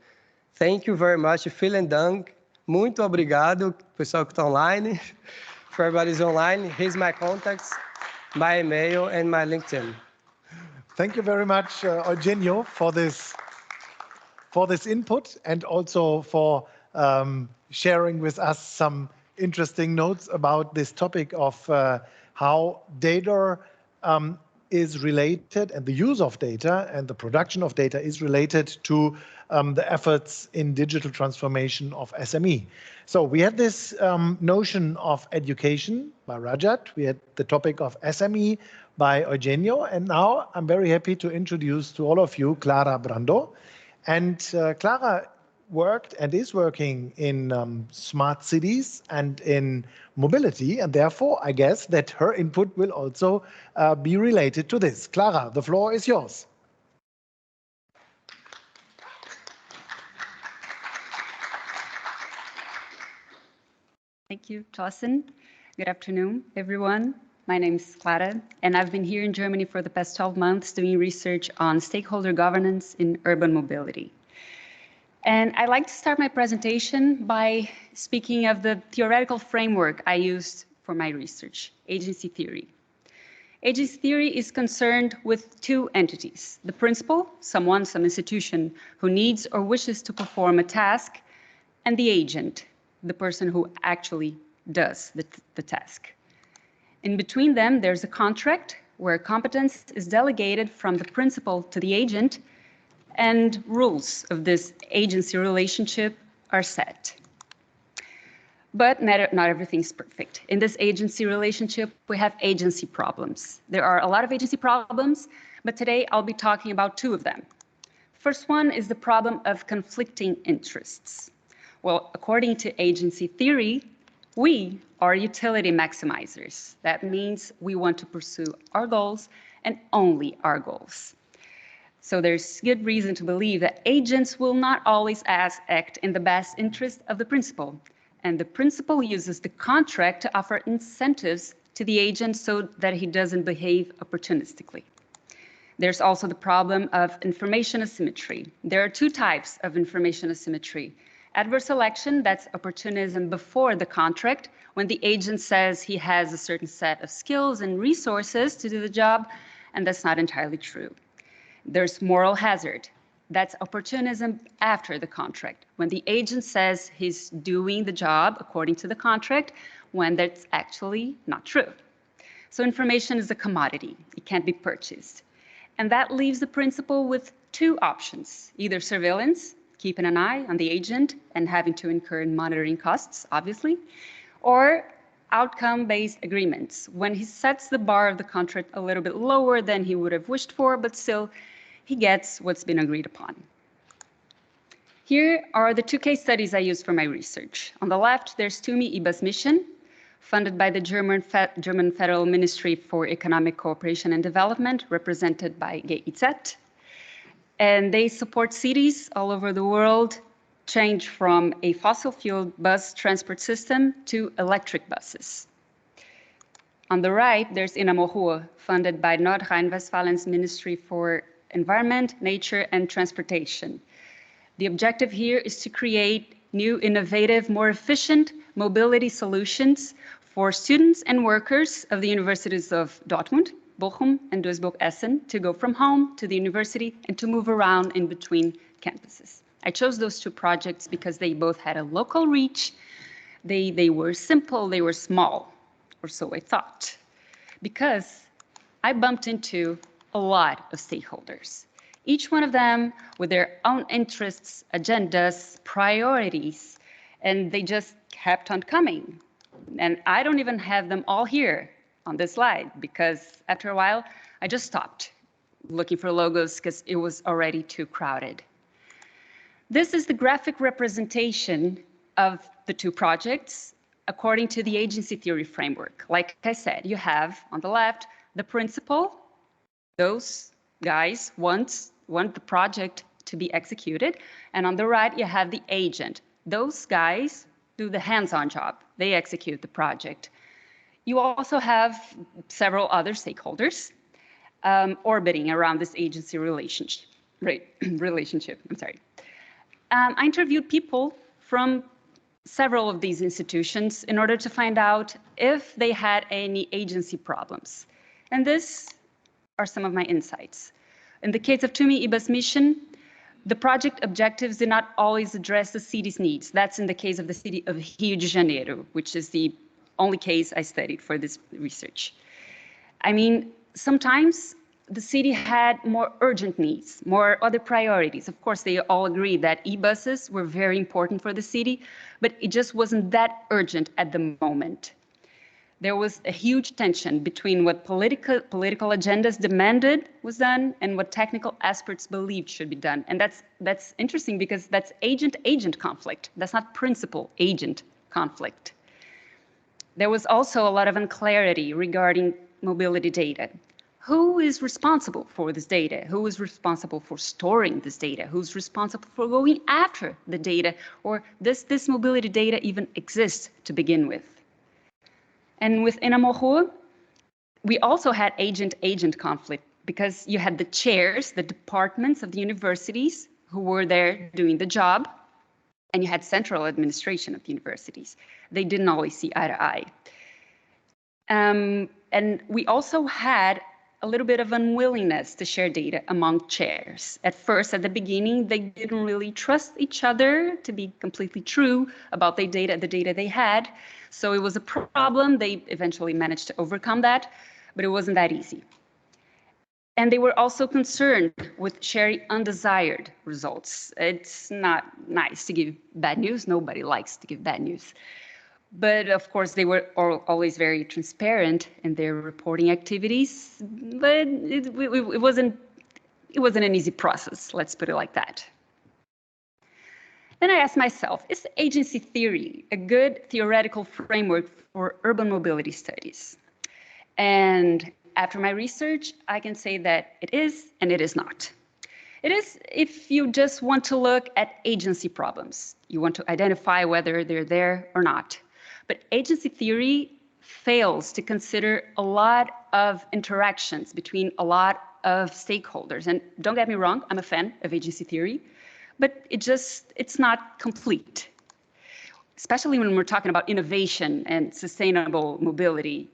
Thank you very much. Vielen Dank. Muito obrigado, pessoal que está online. For everybody who's online, here's my contacts, my email, and my LinkedIn. Thank you very much, Eugenio, for this input and also for sharing with us some interesting notes about this topic of how data is related and the use of data and the production of data is related to the efforts in digital transformation of SME. So we had this notion of education by Rajat, we had the topic of SME by Eugenio, and now I'm very happy to introduce to all of you Clara Brando. And Clara worked and is working in smart cities and in mobility, and therefore I guess that her input will also be related to this. Clara, the floor is yours. Thank you, Thorsten. Good afternoon, everyone. My name is Clara, and I've been here in Germany for the past 12 months doing research on stakeholder governance in urban mobility. And I'd like to start my presentation by speaking of the theoretical framework I used for my research, agency theory. Agency theory is concerned with two entities: the principal, someone, some institution who needs or wishes to perform a task, and the agent, the person who actually does the task. In between them, there's a contract where competence is delegated from the principal to the agent, and rules of this agency relationship are set. But not everything is perfect. In this agency relationship, we have agency problems. There are a lot of agency problems, but today I'll be talking about two of them. First one is the problem of conflicting interests. Well, according to agency theory, we are utility maximizers. That means we want to pursue our goals and only our goals. So there's good reason to believe that agents will not always act in the best interest of the principal. And the principal uses the contract to offer incentives to the agent so that he doesn't behave opportunistically. There's also the problem of information asymmetry. There are two types of information asymmetry. Adverse selection, that's opportunism before the contract, when the agent says he has a certain set of skills and resources to do the job, and that's not entirely true. There's moral hazard. That's opportunism after the contract, when the agent says he's doing the job according to the contract, when that's actually not true. So information is a commodity. It can't be purchased. And that leaves the principal with two options: either surveillance, keeping an eye on the agent and having to incur monitoring costs, obviously, or outcome-based agreements, when he sets the bar of the contract a little bit lower than he would have wished for, but still he gets what's been agreed upon. Here are the two case studies I used for my research. On the left, there's TUMI IBA's mission, funded by the German Federal Ministry for Economic Cooperation and Development, represented by GIZ. And they support cities all over the world change from a fossil fuel bus transport system to electric buses. On the right, there's Inamohua, funded by Nordrhein-Westfalen's Ministry for Environment, Nature, and Transportation. The objective here is to create new, innovative, more efficient mobility solutions for students and workers of the universities of Dortmund, Bochum, and Duisburg-Essen to go from home to the university and to move around in between campuses. I chose those two projects because they both had a local reach. They were simple, they were small, or so I thought, because I bumped into a lot of stakeholders, each one of them with their own interests, agendas, priorities, and they just kept on coming. And I don't even have them all here on this slide, because after a while, I just stopped looking for logos because it was already too crowded. This is the graphic representation of the two projects according to the agency theory framework. Like I said, you have on the left the principal. Those guys want the project to be executed. And on the right, you have the agent. Those guys do the hands-on job. They execute the project. You also have several other stakeholders orbiting around this agency relationship. I interviewed people from several of these institutions in order to find out if they had any agency problems. And these are some of my insights. In the case of TUMI IBA's mission, the project objectives did not always address the city's needs. That's in the case of the city of Rio de Janeiro, which is the only case I studied for this research. I mean, sometimes the city had more urgent needs, more other priorities. Of course, they all agreed that e-buses were very important for the city, but it just wasn't that urgent at the moment. There was a huge tension between what political agendas demanded was done and what technical experts believed should be done. And that's interesting because that's agent-agent conflict. That's not principal-agent conflict. There was also a lot of unclarity regarding mobility data. Who is responsible for this data? Who is responsible for storing this data? Who's responsible for going after the data? Or does this mobility data even exist to begin with? And with Enamorro, we also had agent-agent conflict because you had the chairs, the departments of the universities who were there doing the job, and you had central administration of the universities. They didn't always see eye to eye. And we also had a little bit of unwillingness to share data among chairs. At first, at the beginning, they didn't really trust each other to be completely true about the data they had. So it was a problem. They eventually managed to overcome that, but it wasn't that easy. And they were also concerned with sharing undesired results. It's not nice to give bad news. Nobody likes to give bad news. But of course, they were always very transparent in their reporting activities. But it wasn't an easy process. Let's put it like that. Then I asked myself, is agency theory a good theoretical framework for urban mobility studies? And after my research, I can say that it is and it is not. It is if you just want to look at agency problems. You want to identify whether they're there or not. But agency theory fails to consider a lot of interactions between a lot of stakeholders. And don't get me wrong, I'm a fan of agency theory, but it's not complete, especially when we're talking about innovation and sustainable mobility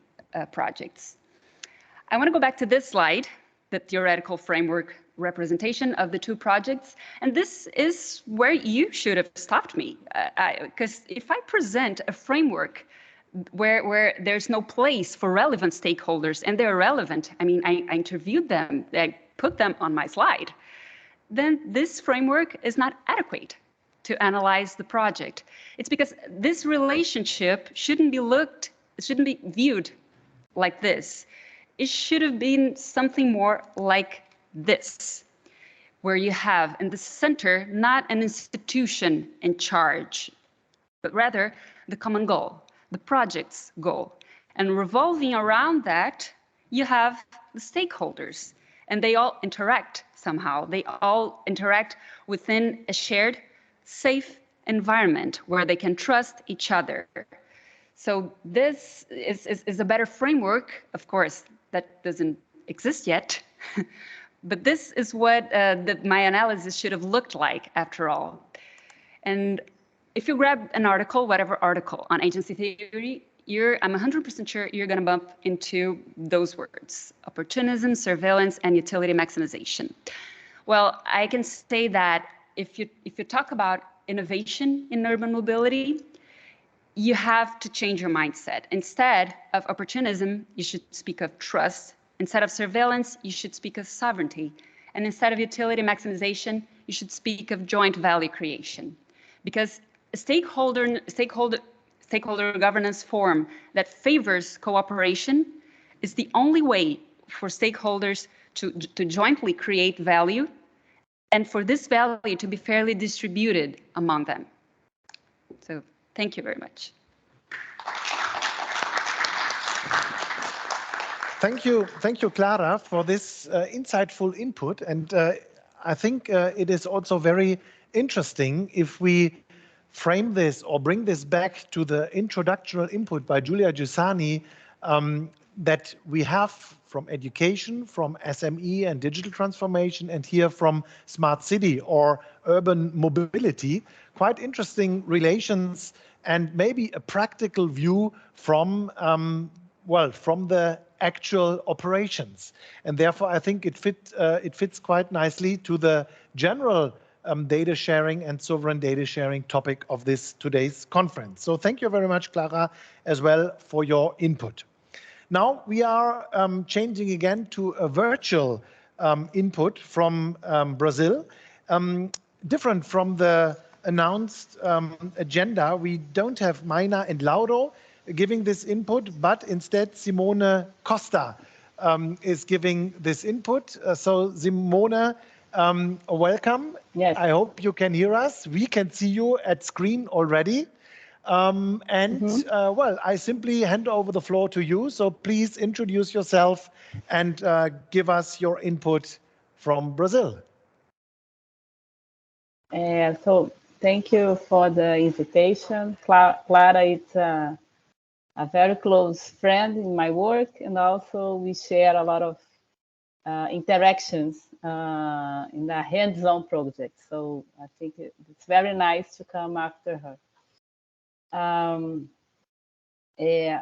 projects. I want to go back to this slide, the theoretical framework representation of the two projects. And this is where you should have stopped me. Because if I present a framework where there's no place for relevant stakeholders and they're relevant, I mean, I interviewed them, I put them on my slide, then this framework is not adequate to analyze the project. It's because this relationship shouldn't be viewed like this. It should have been something more like this, where you have in the center not an institution in charge, but rather the common goal, the project's goal. And revolving around that, you have the stakeholders, and they all interact somehow. They all interact within a shared, safe environment where they can trust each other. So this is a better framework, of course, that doesn't exist yet. But this is what my analysis should have looked like, after all. And if you grab an article, whatever article, on agency theory, I'm 100% sure you're going to bump into those words: opportunism, surveillance, and utility maximization. Well, I can say that if you talk about innovation in urban mobility, you have to change your mindset. Instead of opportunism, you should speak of trust. Instead of surveillance, you should speak of sovereignty. And instead of utility maximization, you should speak of joint value creation. Because a stakeholder governance form that favors cooperation is the only way for stakeholders to jointly create value and for this value to be fairly distributed among them. So thank you very much. Thank you, Clara, for this insightful input. And I think it is also very interesting if we frame this or bring this back to the introductory input by Giulia Giussani, that we have from education, from SME and digital transformation, and here from smart city or urban mobility, quite interesting relations and maybe a practical view from, from the actual operations. And therefore, I think it fits quite nicely to the general data sharing and sovereign data sharing topic of today's conference. So thank you very much, Clara, as well for your input. Now we are changing again to a virtual input from Brazil. Different from the announced agenda, we don't have Maina and Lauro giving this input, but instead Simone Costa is giving this input. So Simone, welcome. Yes. I hope you can hear us. We can see you at screen already. Well, I simply hand over the floor to you. So please introduce yourself and give us your input from Brazil. So thank you for the invitation. Clara is a very close friend in my work, and also we share a lot of interactions in the hands-on project. So I think it's very nice to come after her.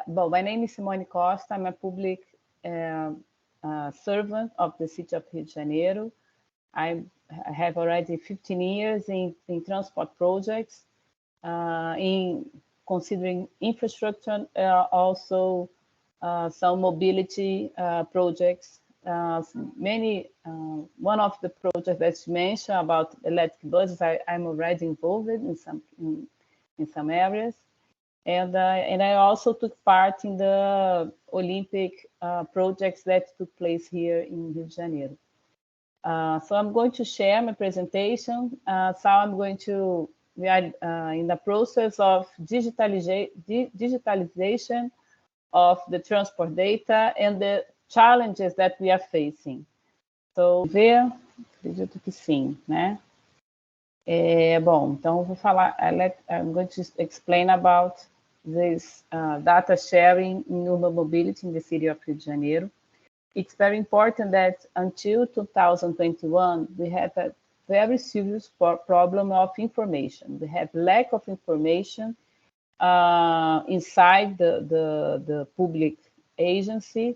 Well, my name is Simone Costa. I'm a public servant of the city of Rio de Janeiro. I have already 15 years in transport projects, in considering infrastructure, also some mobility projects. One of the projects that you mentioned about electric buses, I'm already involved in some areas. And I also took part in the Olympic projects that took place here in Rio de Janeiro. So I'm going to share my presentation. We are in the process of digitalization of the transport data and the challenges that we are facing. So, acredito que sim, né? Bom, então vou falar, I'm going to explain about this data sharing in urban mobility in the city of Rio de Janeiro. It's very important that until 2021, we have a very serious problem of information. We have lack of information inside the public agency,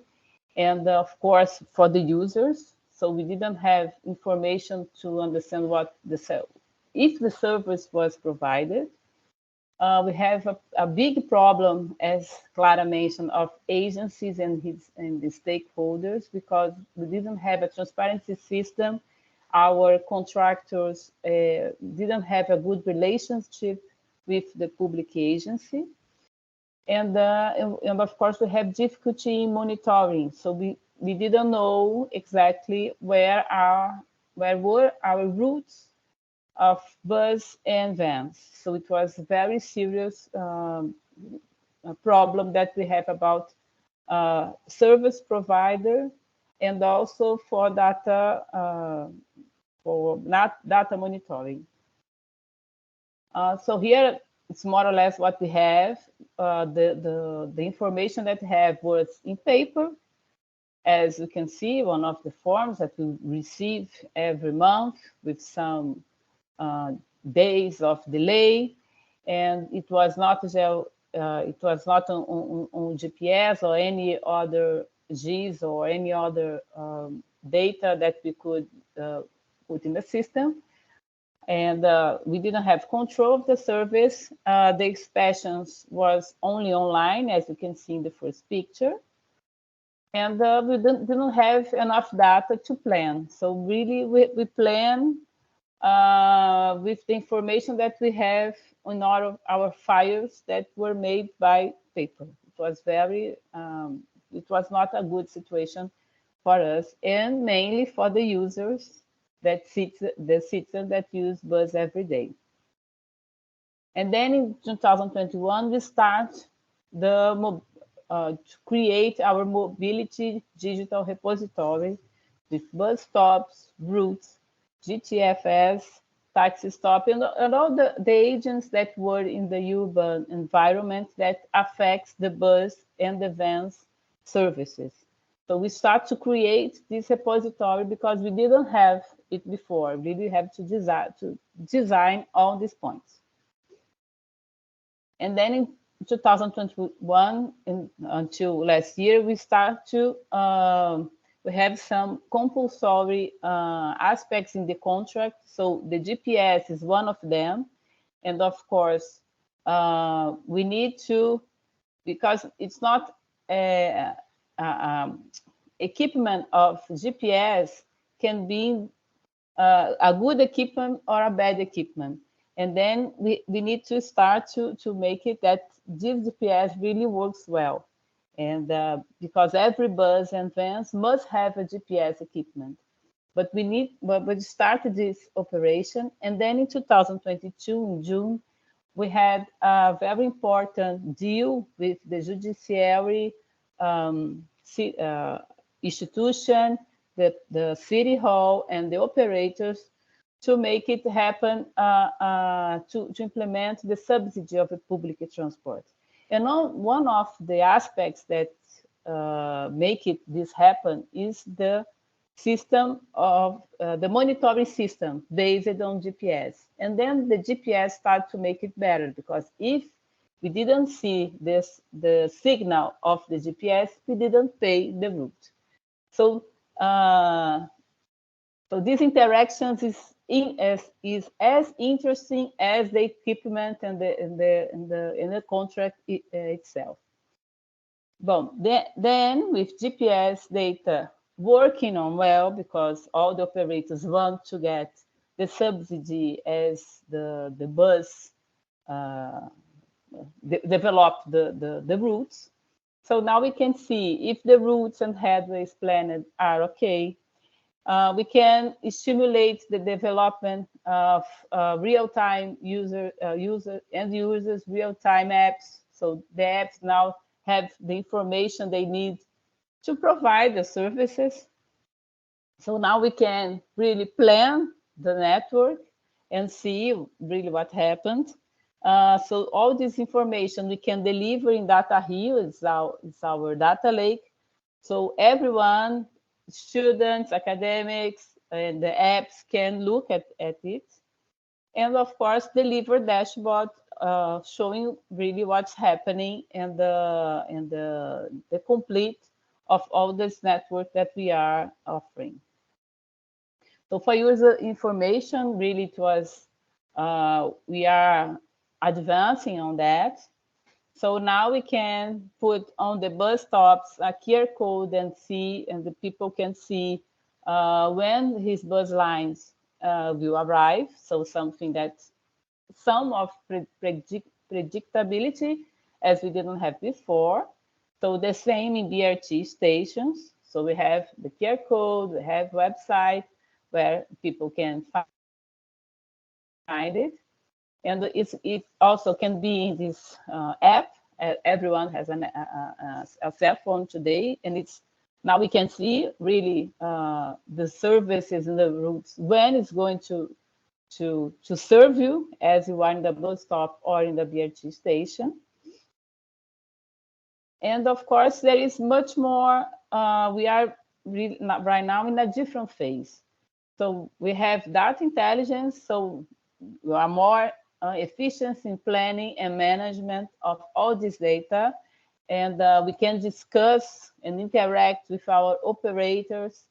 and of course for the users. So we didn't have information to understand if the service was provided. We have a big problem, as Clara mentioned, of agencies and the stakeholders, because we didn't have a transparency system. Our contractors didn't have a good relationship with the public agency. And of course, we have difficulty in monitoring. So we didn't know exactly where were our routes of bus and vans. So it was a very serious problem that we have about service provider, and also for data monitoring. So here it's more or less what we have. The information that we have was in paper. As you can see, one of the forms that we receive every month with some days of delay, and it was not on GPS or any other GIS or any other data that we could put in the system. And we didn't have control of the service. The inspections was only online, as you can see in the first picture. And we didn't have enough data to plan. So really, we plan with the information that we have on our files that were made by paper. It was it was not a good situation for us, and mainly for the users, the citizens that use bus every day. And then in 2021, we start to create our mobility digital repository with bus stops, routes, GTFS, taxi stop, and all the agents that were in the urban environment that affects the bus and the vans services. So we start to create this repository because we didn't have it before. We really have to design all these points. And then in 2021 until last year, we start to we have some compulsory aspects in the contract. So the GPS is one of them. And of course, we need to, because it's not equipment of GPS can be a good equipment or a bad equipment. And then we need to start to make it that this GPS really works well. And because every bus and vans must have a GPS equipment. But we started this operation. And then in 2022, in June, we had a very important deal with the judiciary institution, the city hall, and the operators to make it happen to implement the subsidy of the public transport. And one of the aspects that make this happen is the system of the monitoring system based on GPS. And then the GPS started to make it better, because if we didn't see the signal of the GPS, we didn't pay the route. So so these interactions is as interesting as the equipment and the contract itself. Well, then with GPS data working on well, because all the operators want to get the subsidy as the bus develop the routes. So now we can see if the routes and headways planned are okay. We can stimulate the development of real-time users, real-time apps. So the apps now have the information they need to provide the services. So now we can really plan the network and see really what happened. So all this information we can deliver in Data Rio. It's our data lake. So everyone, students, academics, and the apps can look at it. And of course, deliver dashboard showing really what's happening and the complete of all this network that we are offering. So for user information, really it was, we are advancing on that. So now we can put on the bus stops a QR code and see, and the people can see when his bus lines will arrive. So something that some of predictability as we didn't have before. So the same in BRT stations. So we have the QR code, we have website where people can find it. And it also can be in this app. Everyone has a cell phone today, and it's now we can see really the services and the routes when it's going to serve you as you are in the bus stop or in the BRT station. And of course, there is much more. We are really right now in a different phase. So we have data intelligence. So we are more efficient in planning and management of all this data. And we can discuss and interact with our operators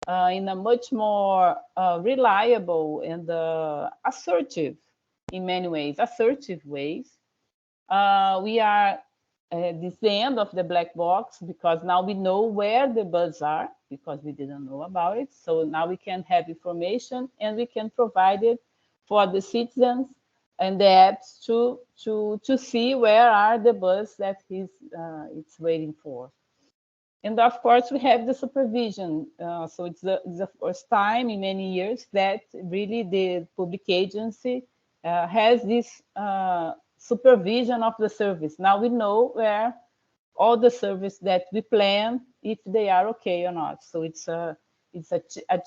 in a much more reliable and assertive, in many ways, assertive ways. We are this is the end of the black box, because now we know where the buses are, because we didn't know about it. So now we can have information and we can provide it for the citizens and the apps to see where are the buses that it's waiting for. And of course, we have the supervision. So it's the first time in many years that really the public agency has this supervision of the service. Now we know where all the service that we plan, if they are okay or not. So it's a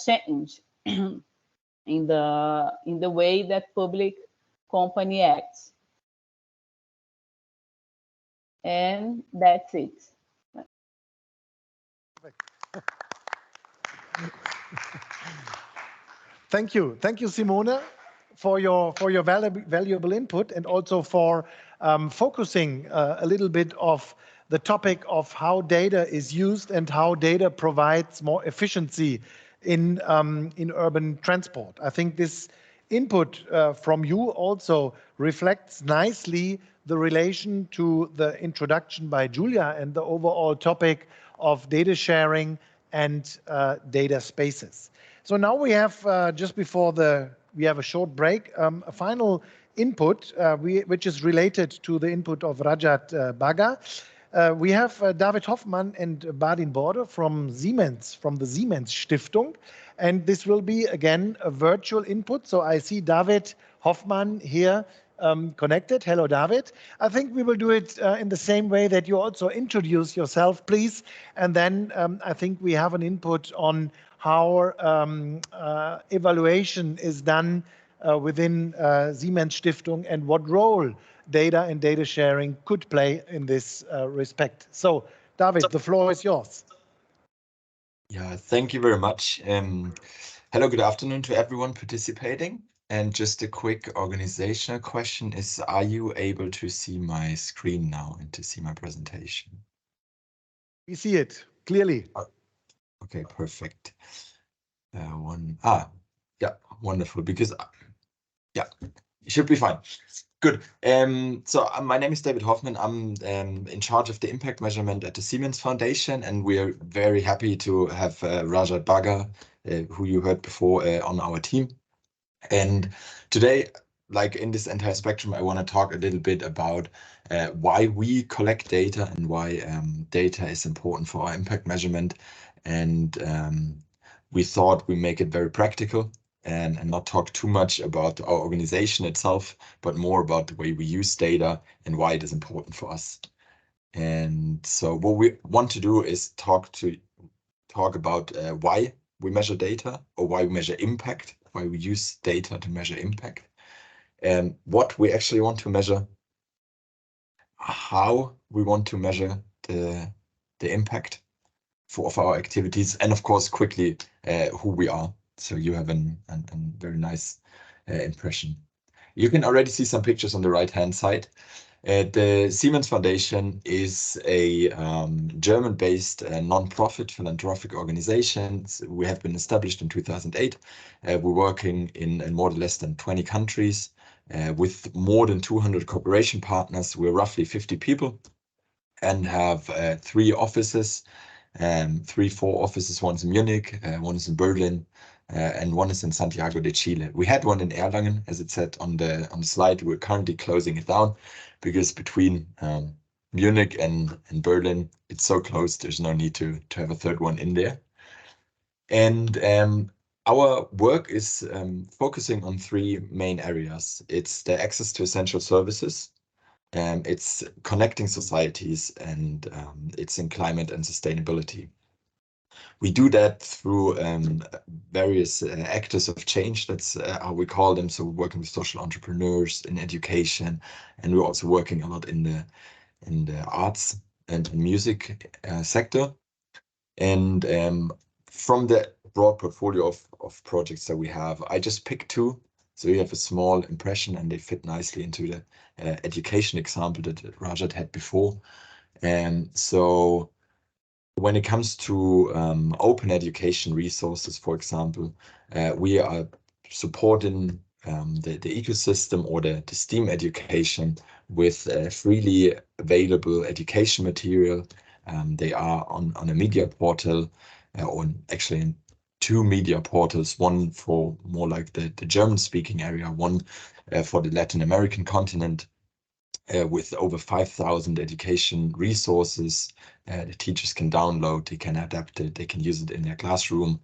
change in the way that public company acts. And that's it. Thank you, Simone, for your valuable input, and also for focusing a little bit of the topic of how data is used and how data provides more efficiency in urban transport. I think this input from you also reflects nicely the relation to the introduction by Giulia and the overall topic of data sharing and data spaces. So now we have, just before we have a short break, a final input, which is related to the input of Rajat Bagga. We have David Hoffmann and Badin Borde from Siemens, from the Siemens Stiftung. And this will be, again, a virtual input. So I see David Hoffmann here connected. Hello, David. I think we will do it in the same way that you also introduce yourself, please. And then I think we have an input on how evaluation is done within Siemens Stiftung and what role data and data sharing could play in this respect. So, David, the floor is yours. Yeah, thank you very much. Hello, good afternoon to everyone participating. And just a quick organizational question is, are you able to see my screen now and to see my presentation? We see it clearly. Okay, perfect. Yeah, wonderful, because yeah, it should be fine. Good. So my name is David Hoffmann. I'm in charge of the impact measurement at the Siemens Foundation, and we're very happy to have Rajat Bagga, who you heard before, on our team. And today, like in this entire spectrum, I want to talk a little bit about why we collect data and why data is important for our impact measurement. And we thought we make it very practical and not talk too much about our organization itself, but more about the way we use data and why it is important for us. And so what we want to do is talk about why we measure data, or why we measure impact, why we use data to measure impact, and what we actually want to measure, how we want to measure the impact of our activities, and of course, quickly, who we are. So you have a very nice impression. You can already see some pictures on the right-hand side. The Siemens Foundation is a German-based non-profit philanthropic organization. We have been established in 2008. We're working in more or less than 20 countries with more than 200 cooperation partners. We're roughly 50 people and have 3 offices, 4 offices. One's in Munich, one is in Berlin, and one is in Santiago de Chile. We had one in Erlangen, as it said on the slide. We're currently closing it down because between Munich and Berlin, it's so close, there's no need to have a third one in there. And our work is focusing on 3 main areas. It's the access to essential services, it's connecting societies, and it's in climate and sustainability. We do that through various actors of change. That's how we call them. So we're working with social entrepreneurs in education, and we're also working a lot in the arts and music sector. And from the broad portfolio of projects that we have, I just picked 2. So you have a small impression, and they fit nicely into the education example that Rajat had before. And so when it comes to open education resources, for example, we are supporting the ecosystem or the STEAM education with freely available education material. They are on a media portal, or actually in 2 media portals, one for more like the German-speaking area, one for the Latin American continent, with over 5,000 education resources. The teachers can download, they can adapt it, they can use it in their classroom.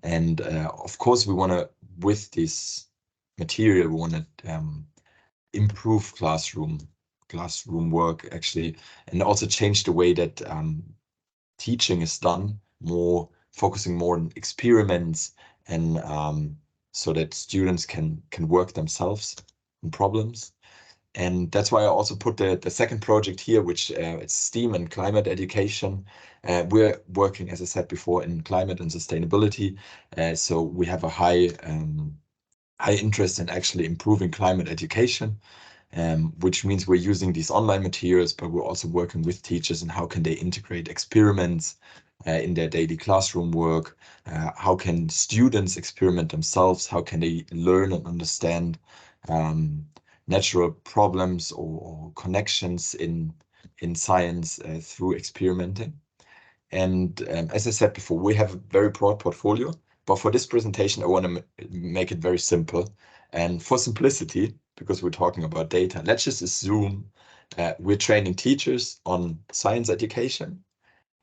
And of course, we want to, with this material, we want to improve classroom work, actually, and also change the way that teaching is done, focusing more on experiments, and so that students can work themselves on problems. And that's why I also put the second project here, which it's STEAM and climate education. We're working, as I said before, in climate and sustainability. So we have a high interest in actually improving climate education, which means we're using these online materials, but we're also working with teachers and how can they integrate experiments in their daily classroom work. How can students experiment themselves? How can they learn and understand natural problems or connections in science through experimenting? And as I said before, we have a very broad portfolio, but for this presentation, I want to make it very simple. And for simplicity, because we're talking about data, let's just assume we're training teachers on science education,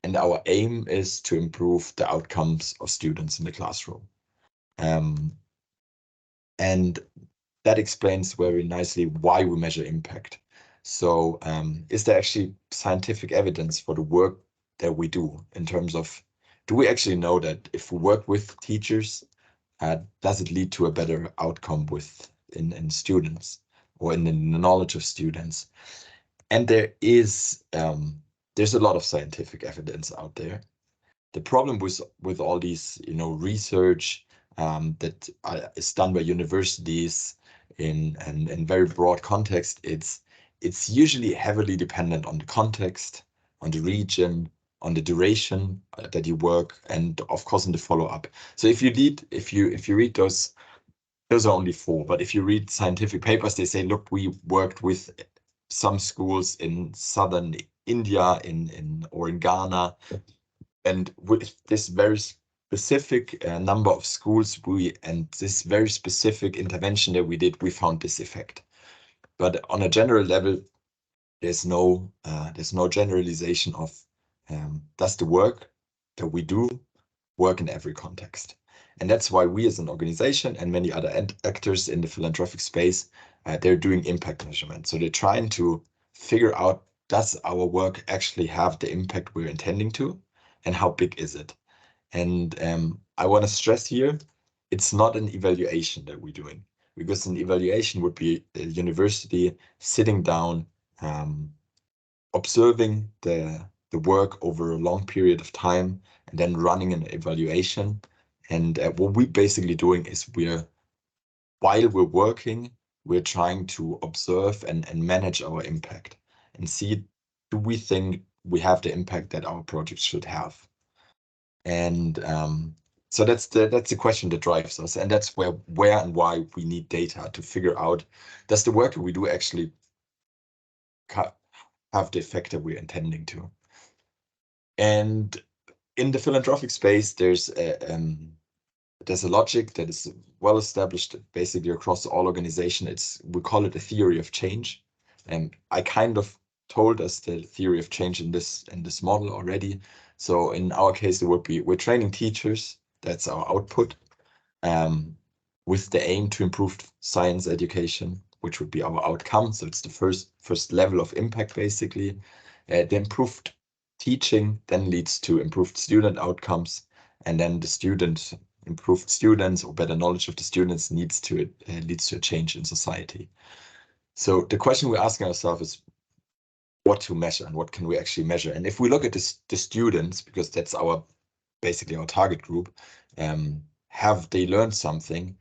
and our aim is to improve the outcomes of students in the classroom. And that explains very nicely why we measure impact. So is there actually scientific evidence for the work that we do in terms of, do we actually know that if we work with teachers, does it lead to a better outcome in students or in the knowledge of students? And there's a lot of scientific evidence out there. The problem with all these, research that is done by universities in very broad context, it's usually heavily dependent on the context, on the region, on the duration that you work, and of course on the follow-up. So if you read those are only 4, but if you read scientific papers, they say, look, we worked with some schools in southern India or in Ghana, and with this very specific number of schools, and this very specific intervention that we did, we found this effect. But on a general level, there's no generalization of does the work that we do work in every context. And that's why we as an organization and many other actors in the philanthropic space, they're doing impact measurement. So they're trying to figure out, does our work actually have the impact we're intending to, and how big is it? And I want to stress here, it's not an evaluation that we're doing, because an evaluation would be a university sitting down, observing the work over a long period of time, and then running an evaluation. And what we're basically doing is while we're working, we're trying to observe and manage our impact and see, do we think we have the impact that our projects should have? And so that's the question that drives us, and that's where and why we need data to figure out, does the work that we do actually have the effect that we're intending to? And in the philanthropic space, there's a logic that is well established basically across all organizations. We call it a theory of change, and I kind of told us the theory of change in this model already. So in our case, it would be, we're training teachers, that's our output, with the aim to improve science education, which would be our outcome. So it's the first level of impact, basically. The improved teaching then leads to improved student outcomes, and then the improved students or better knowledge of the students leads to a change in society. So the question we're asking ourselves is what to measure and what can we actually measure. And if we look at the students, because that's basically our target group, have they learned something?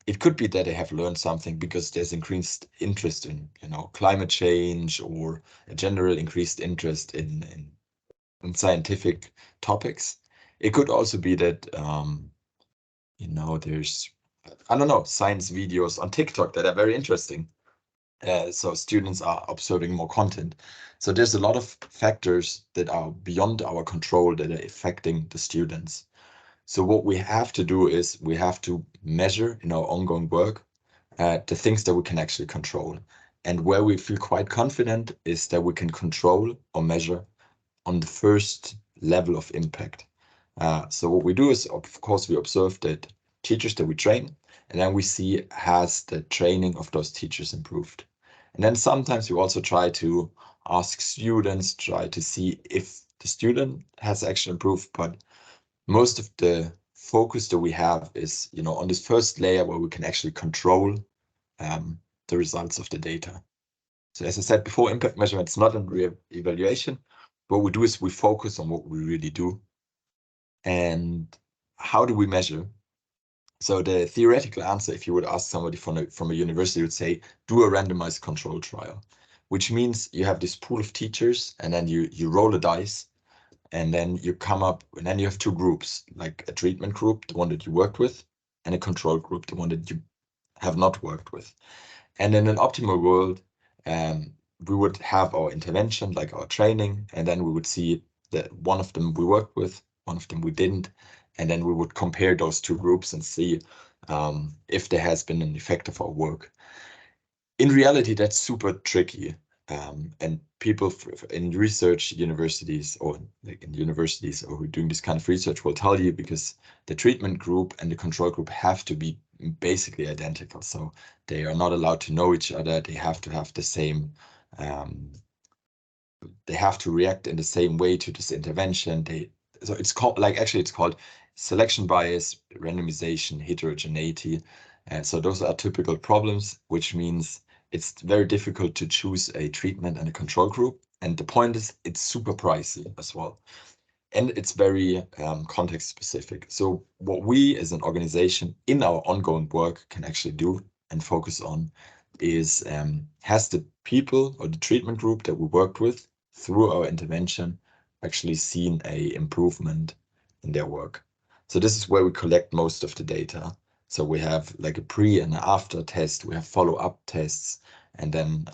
It could be that they have learned something because there's increased interest in climate change, or a general increased interest in scientific topics. It could also be that there's, I don't know, science videos on TikTok that are very interesting. So students are observing more content. So there's a lot of factors that are beyond our control that are affecting the students. So what we have to do is we have to measure in our ongoing work the things that we can actually control. And where we feel quite confident is that we can control or measure on the first level of impact. So what we do is, of course, we observe that teachers that we train, and then we see, has the training of those teachers improved? And then sometimes we also try to ask students, try to see if the student has actually improved, but most of the focus that we have is, on this first layer where we can actually control the results of the data. So as I said before, impact measurement is not a re-evaluation. What we do is we focus on what we really do. And how do we measure? So the theoretical answer, if you would ask somebody from a university, would say, do a randomized control trial, which means you have this pool of teachers and then you roll a dice and then you come up, and then you have two groups, like a treatment group, the one that you worked with, and a control group, the one that you have not worked with. And in an optimal world, we would have our intervention, like our training, and then we would see that one of them we worked with, one of them we didn't, and then we would compare those two groups and see if there has been an effect of our work. In reality, that's super tricky. And people in research universities or like in universities or who are doing this kind of research will tell you, because the treatment group and the control group have to be basically identical. So they are not allowed to know each other. They have to have the same, they have to react in the same way to this intervention. So it's called, like, actually it's called selection bias, randomization, heterogeneity. And so those are typical problems, which means it's very difficult to choose a treatment and a control group. And the point is, it's super pricey as well. And it's very context specific. So what we as an organization in our ongoing work can actually do and focus on is, has the people or the treatment group that we worked with through our intervention actually seen a improvement in their work? So this is where we collect most of the data. So we have like a pre and after test, we have follow-up tests, and then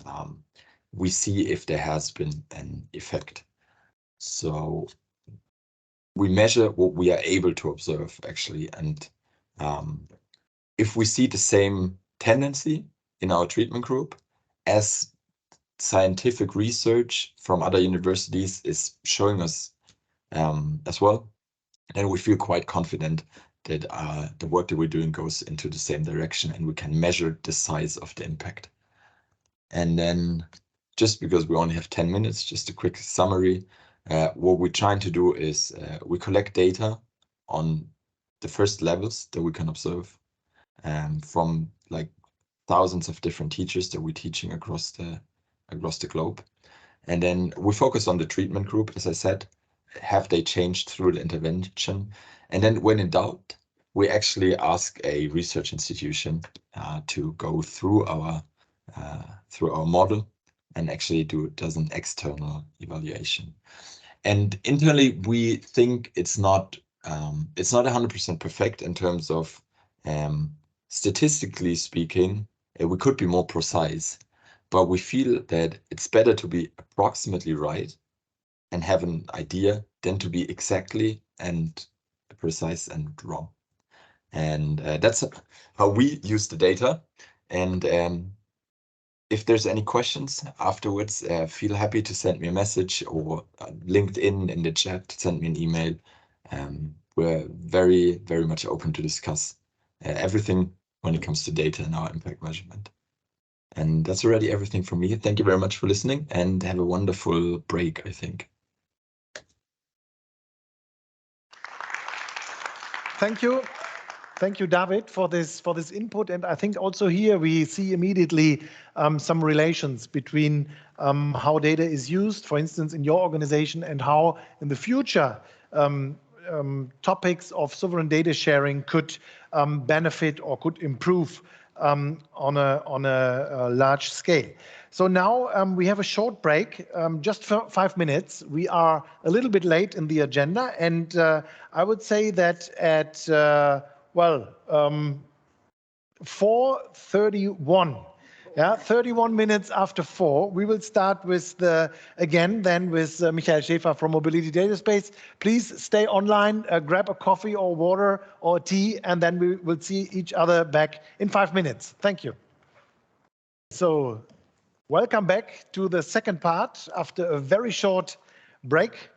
we see if there has been an effect. So we measure what we are able to observe, actually. And if we see the same tendency in our treatment group as scientific research from other universities is showing us as well, then we feel quite confident that the work that we're doing goes into the same direction and we can measure the size of the impact. And then, just because we only have 10 minutes, just a quick summary. What we're trying to do is we collect data on the first levels that we can observe from like thousands of different teachers that we're teaching across the globe. And then we focus on the treatment group, as I said. Have they changed through the intervention? And then when in doubt, we actually ask a research institution to go through our model and actually does an external evaluation. And internally, we think it's not 100% perfect in terms of statistically speaking, we could be more precise, but we feel that it's better to be approximately right and have an idea than to be exactly and precise and wrong. And that's how we use the data. And if there's any questions afterwards, feel happy to send me a message or LinkedIn in the chat, send me an email. We're very, very much open to discuss everything when it comes to data and our impact measurement. And that's already everything from me. Thank you very much for listening and have a wonderful break, I think. Thank you. Thank you, David, for this input. And I think also here we see immediately some relations between how data is used, for instance, in your organization, and how in the future topics of sovereign data sharing could benefit or could improve on a large scale. So now we have a short break, just for 5 minutes. We are a little bit late in the agenda, and I would say that at 4:31. Yeah, 31 minutes after 4, we will start with Michael Schäfer from Mobility Data Space. Please stay online, grab a coffee or water or tea, and then we will see each other back in 5 minutes. Thank you. So, welcome back to the second part after a very short break.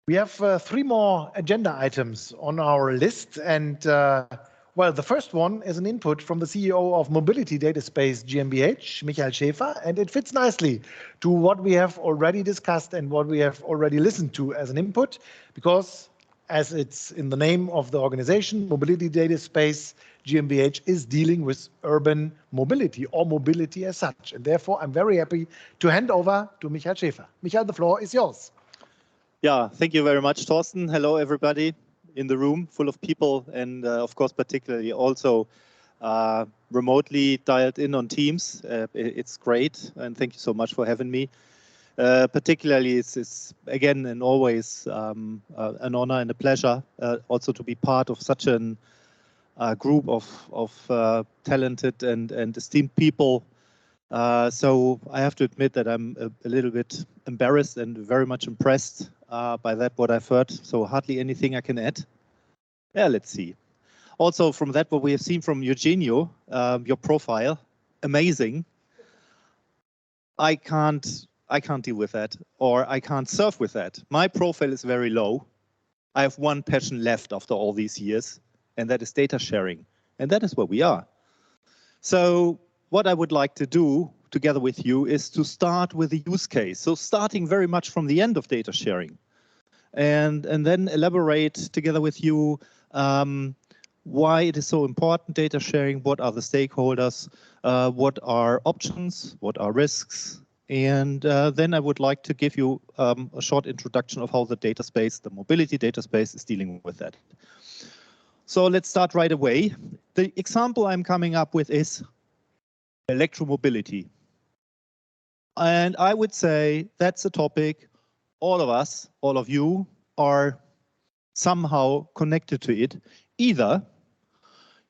We have 3 more agenda items on our list, and the first one is an input from the CEO of Mobility Data Space GmbH, Michael Schäfer, and it fits nicely to what we have already discussed and what we have already listened to as an input, because as it's in the name of the organization, Mobility Data Space GmbH is dealing with urban mobility or mobility as such. And therefore, I'm very happy to hand over to Michael Schäfer. Michael, the floor is yours. Yeah, thank you very much, Thorsten. Hello, everybody in the room full of people, and of course, particularly also remotely dialed in on Teams. It's great, and thank you so much for having me. Particularly, it's again and always an honor and a pleasure also to be part of such a group of talented and esteemed people. So I have to admit that I'm a little bit embarrassed and very much impressed by what I've heard. So hardly anything I can add. Yeah, let's see. Also from that, what we have seen from Eugenio, your profile, amazing. I can't deal with that, or I can't serve with that. My profile is very low. I have one passion left after all these years, and that is data sharing. And that is where we are. So what I would like to do together with you is to start with a use case. So starting very much from the end of data sharing, and then elaborate together with you why it is so important, data sharing, what are the stakeholders, what are options, what are risks, and then I would like to give you a short introduction of how the data space, the mobility data space, is dealing with that. So let's start right away. The example I'm coming up with is electromobility. And I would say that's a topic all of us, all of you, are somehow connected to it. Either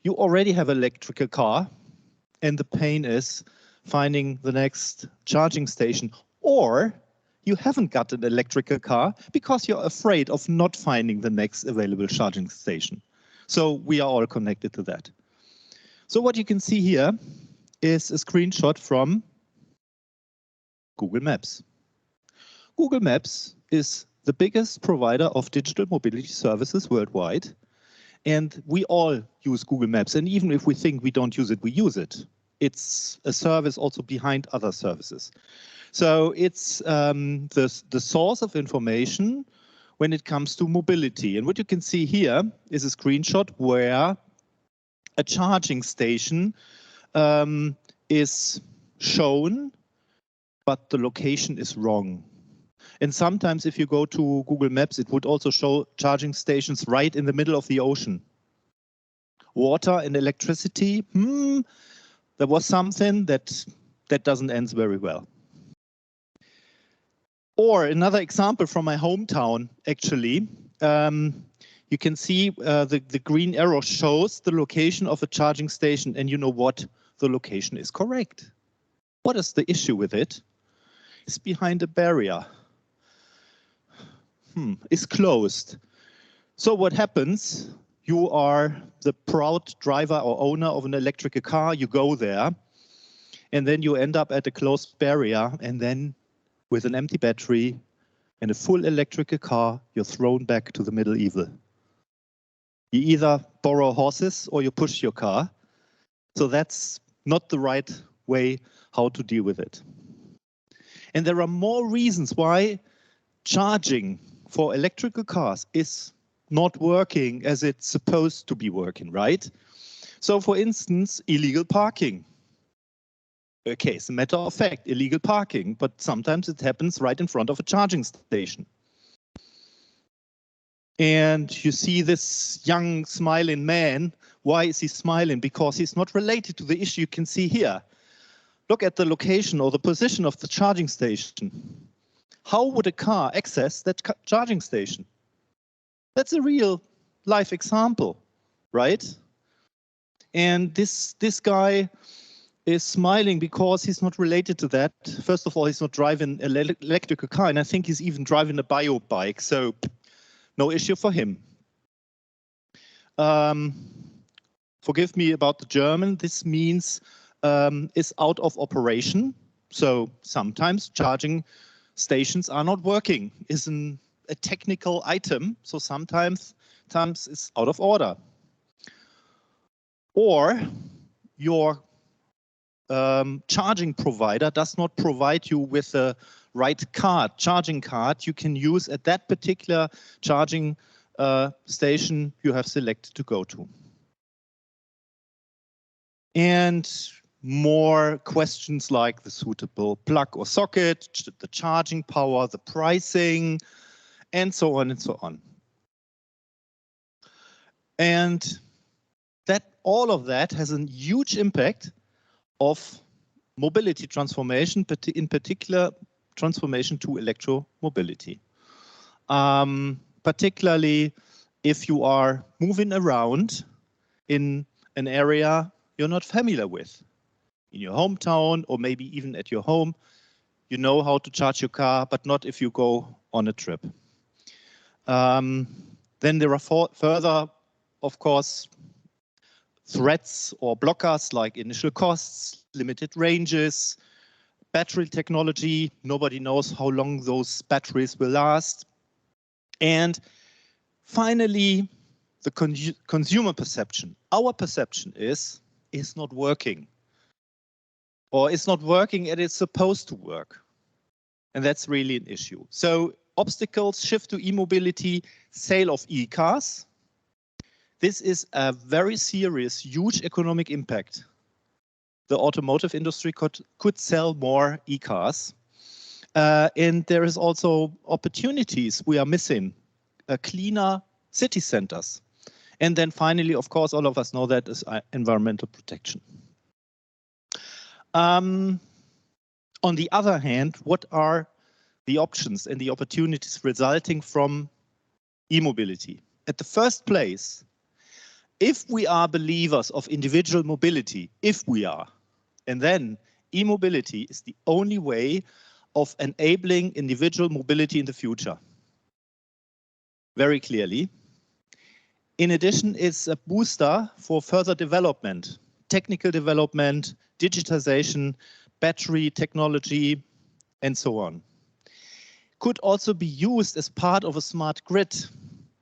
you already have an electrical car and the pain is finding the next charging station, or you haven't got an electrical car because you're afraid of not finding the next available charging station. So we are all connected to that. So what you can see here is a screenshot from Google Maps. Google Maps is the biggest provider of digital mobility services worldwide. And we all use Google Maps. And even if we think we don't use it, we use it. It's a service also behind other services. So it's the source of information when it comes to mobility. And what you can see here is a screenshot where a charging station is shown, but the location is wrong. And sometimes if you go to Google Maps, it would also show charging stations right in the middle of the ocean. Water and electricity, there was something that doesn't end very well. Or another example from my hometown, actually, you can see the green arrow shows the location of a charging station, and you know what? The location is correct. What is the issue with it? It's behind a barrier. It's closed. So what happens? You are the proud driver or owner of an electrical car. You go there, and then you end up at a closed barrier, and then with an empty battery and a full electrical car, you're thrown back to the medieval. You either borrow horses or you push your car. So that's not the right way how to deal with it. And there are more reasons why charging for electrical cars is not working as it's supposed to be working, right? So for instance, illegal parking. Okay, it's a matter of fact, illegal parking, but sometimes it happens right in front of a charging station. And you see this young smiling man. Why is he smiling? Because he's not related to the issue you can see here. Look at the location or the position of the charging station. How would a car access that charging station? That's a real life example, right? And this guy is smiling because he's not related to that. First of all, he's not driving an electrical car, and I think he's even driving a bio bike, so no issue for him. Forgive me about the German. This means is out of operation. So sometimes charging stations are not working. Is a technical item. So sometimes it's out of order. Or your charging provider does not provide you with the right card, charging card you can use at that particular charging station you have selected to go to. And more questions like the suitable plug or socket, the charging power, the pricing, and so on and so on. And that all of that has a huge impact of mobility transformation, in particular transformation to electromobility. Particularly if you are moving around in an area you're not familiar with. In your hometown or maybe even at your home, you know how to charge your car, but not if you go on a trip. Then there are further, of course, threats or blockers like initial costs, limited ranges, battery technology. Nobody knows how long those batteries will last. And finally, the consumer perception. Our perception is it's not working. Or it's not working and it's supposed to work. And that's really an issue. So obstacles, shift to e-mobility, sale of e-cars. This is a very serious, huge economic impact. The automotive industry could sell more e-cars. And there is also opportunities we are missing, cleaner city centers. And then finally, of course, all of us know that is environmental protection. On the other hand, what are the options and the opportunities resulting from e-mobility? At the first place, if we are believers of individual mobility, if we are, and then e-mobility is the only way of enabling individual mobility in the future. Very clearly. In addition, it's a booster for further development, technical development, digitization, battery technology, and so on. Could also be used as part of a smart grid.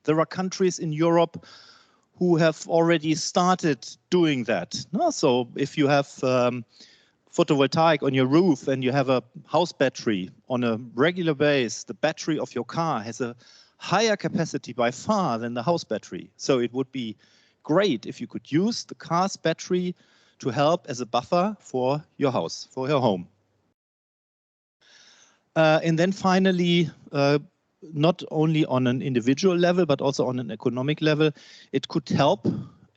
There are countries in Europe who have already started doing that. So if you have photovoltaic on your roof and you have a house battery on a regular base, the battery of your car has a higher capacity by far than the house battery. So it would be great if you could use the car's battery to help as a buffer for your house, for your home. And then finally, not only on an individual level, but also on an economic level, it could help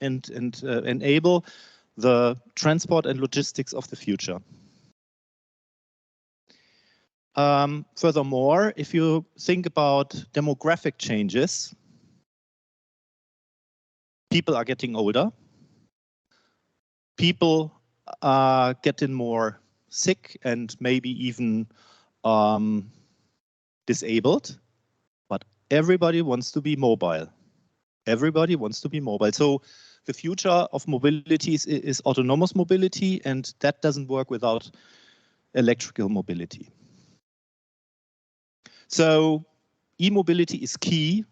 and enable the transport and logistics of the future. Furthermore, if you think about demographic changes, people are getting older, people are getting more sick and maybe even disabled, but everybody wants to be mobile. Everybody wants to be mobile. So the future of mobility is autonomous mobility, and that doesn't work without electrical mobility. So e-mobility is key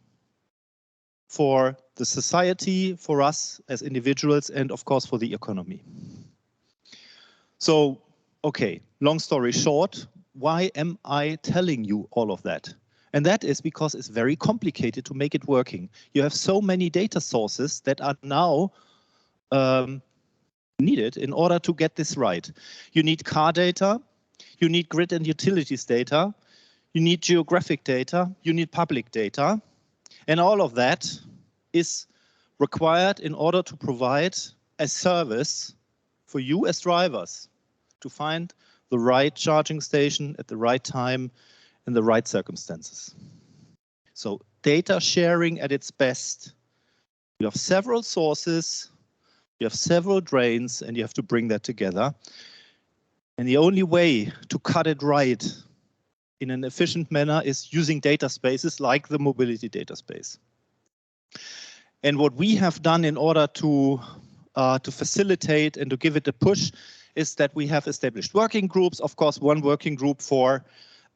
for the society, for us as individuals, and of course for the economy. So, okay, long story short, why am I telling you all of that? And that is because it's very complicated to make it working. You have so many data sources that are now needed in order to get this right. You need car data, you need grid and utilities data, you need geographic data, you need public data, and all of that is required in order to provide a service for you as drivers to find the right charging station at the right time in the right circumstances. So data sharing at its best. You have several sources, you have several drains, and you have to bring that together. And the only way to cut it right in an efficient manner is using data spaces like the mobility data space. And what we have done in order to facilitate and to give it a push is that we have established working groups. Of course, one working group for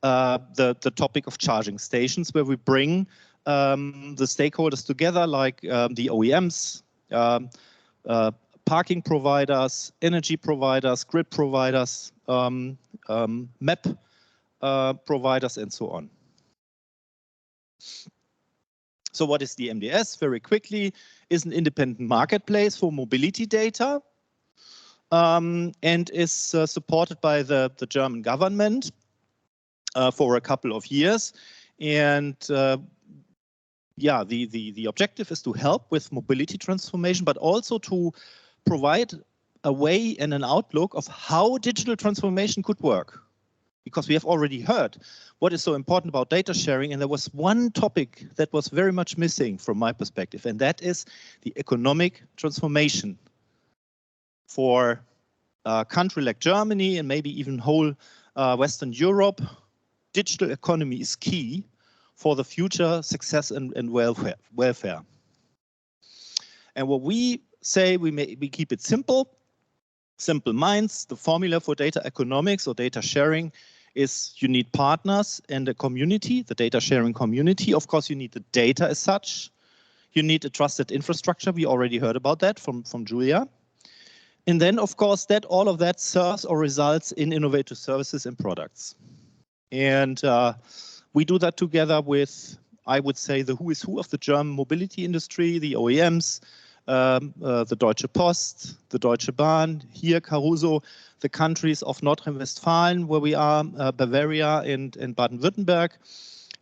the topic of charging stations, where we bring the stakeholders together, like the OEMs, parking providers, energy providers, grid providers, map providers, and so on. So what is the MDS? Very quickly, is an independent marketplace for mobility data, and is supported by the German government for a couple of years. And yeah, the objective is to help with mobility transformation, but also to provide a way and an outlook of how digital transformation could work. Because we have already heard what is so important about data sharing, and there was one topic that was very much missing from my perspective, and that is the economic transformation. For a country like Germany and maybe even whole Western Europe, digital economy is key for the future success and welfare. And what we say, we keep it simple minds. The formula for data economics or data sharing is you need partners and a community, the data sharing community. Of course, you need the data as such. You need a trusted infrastructure. We already heard about that from Giulia. And then, of course, all of that serves or results in innovative services and products. And we do that together with, I would say, the who is who of the German mobility industry, the OEMs, the Deutsche Post, the Deutsche Bahn, here Caruso, the countries of Nordrhein-Westfalen, where we are, Bavaria and Baden-Württemberg.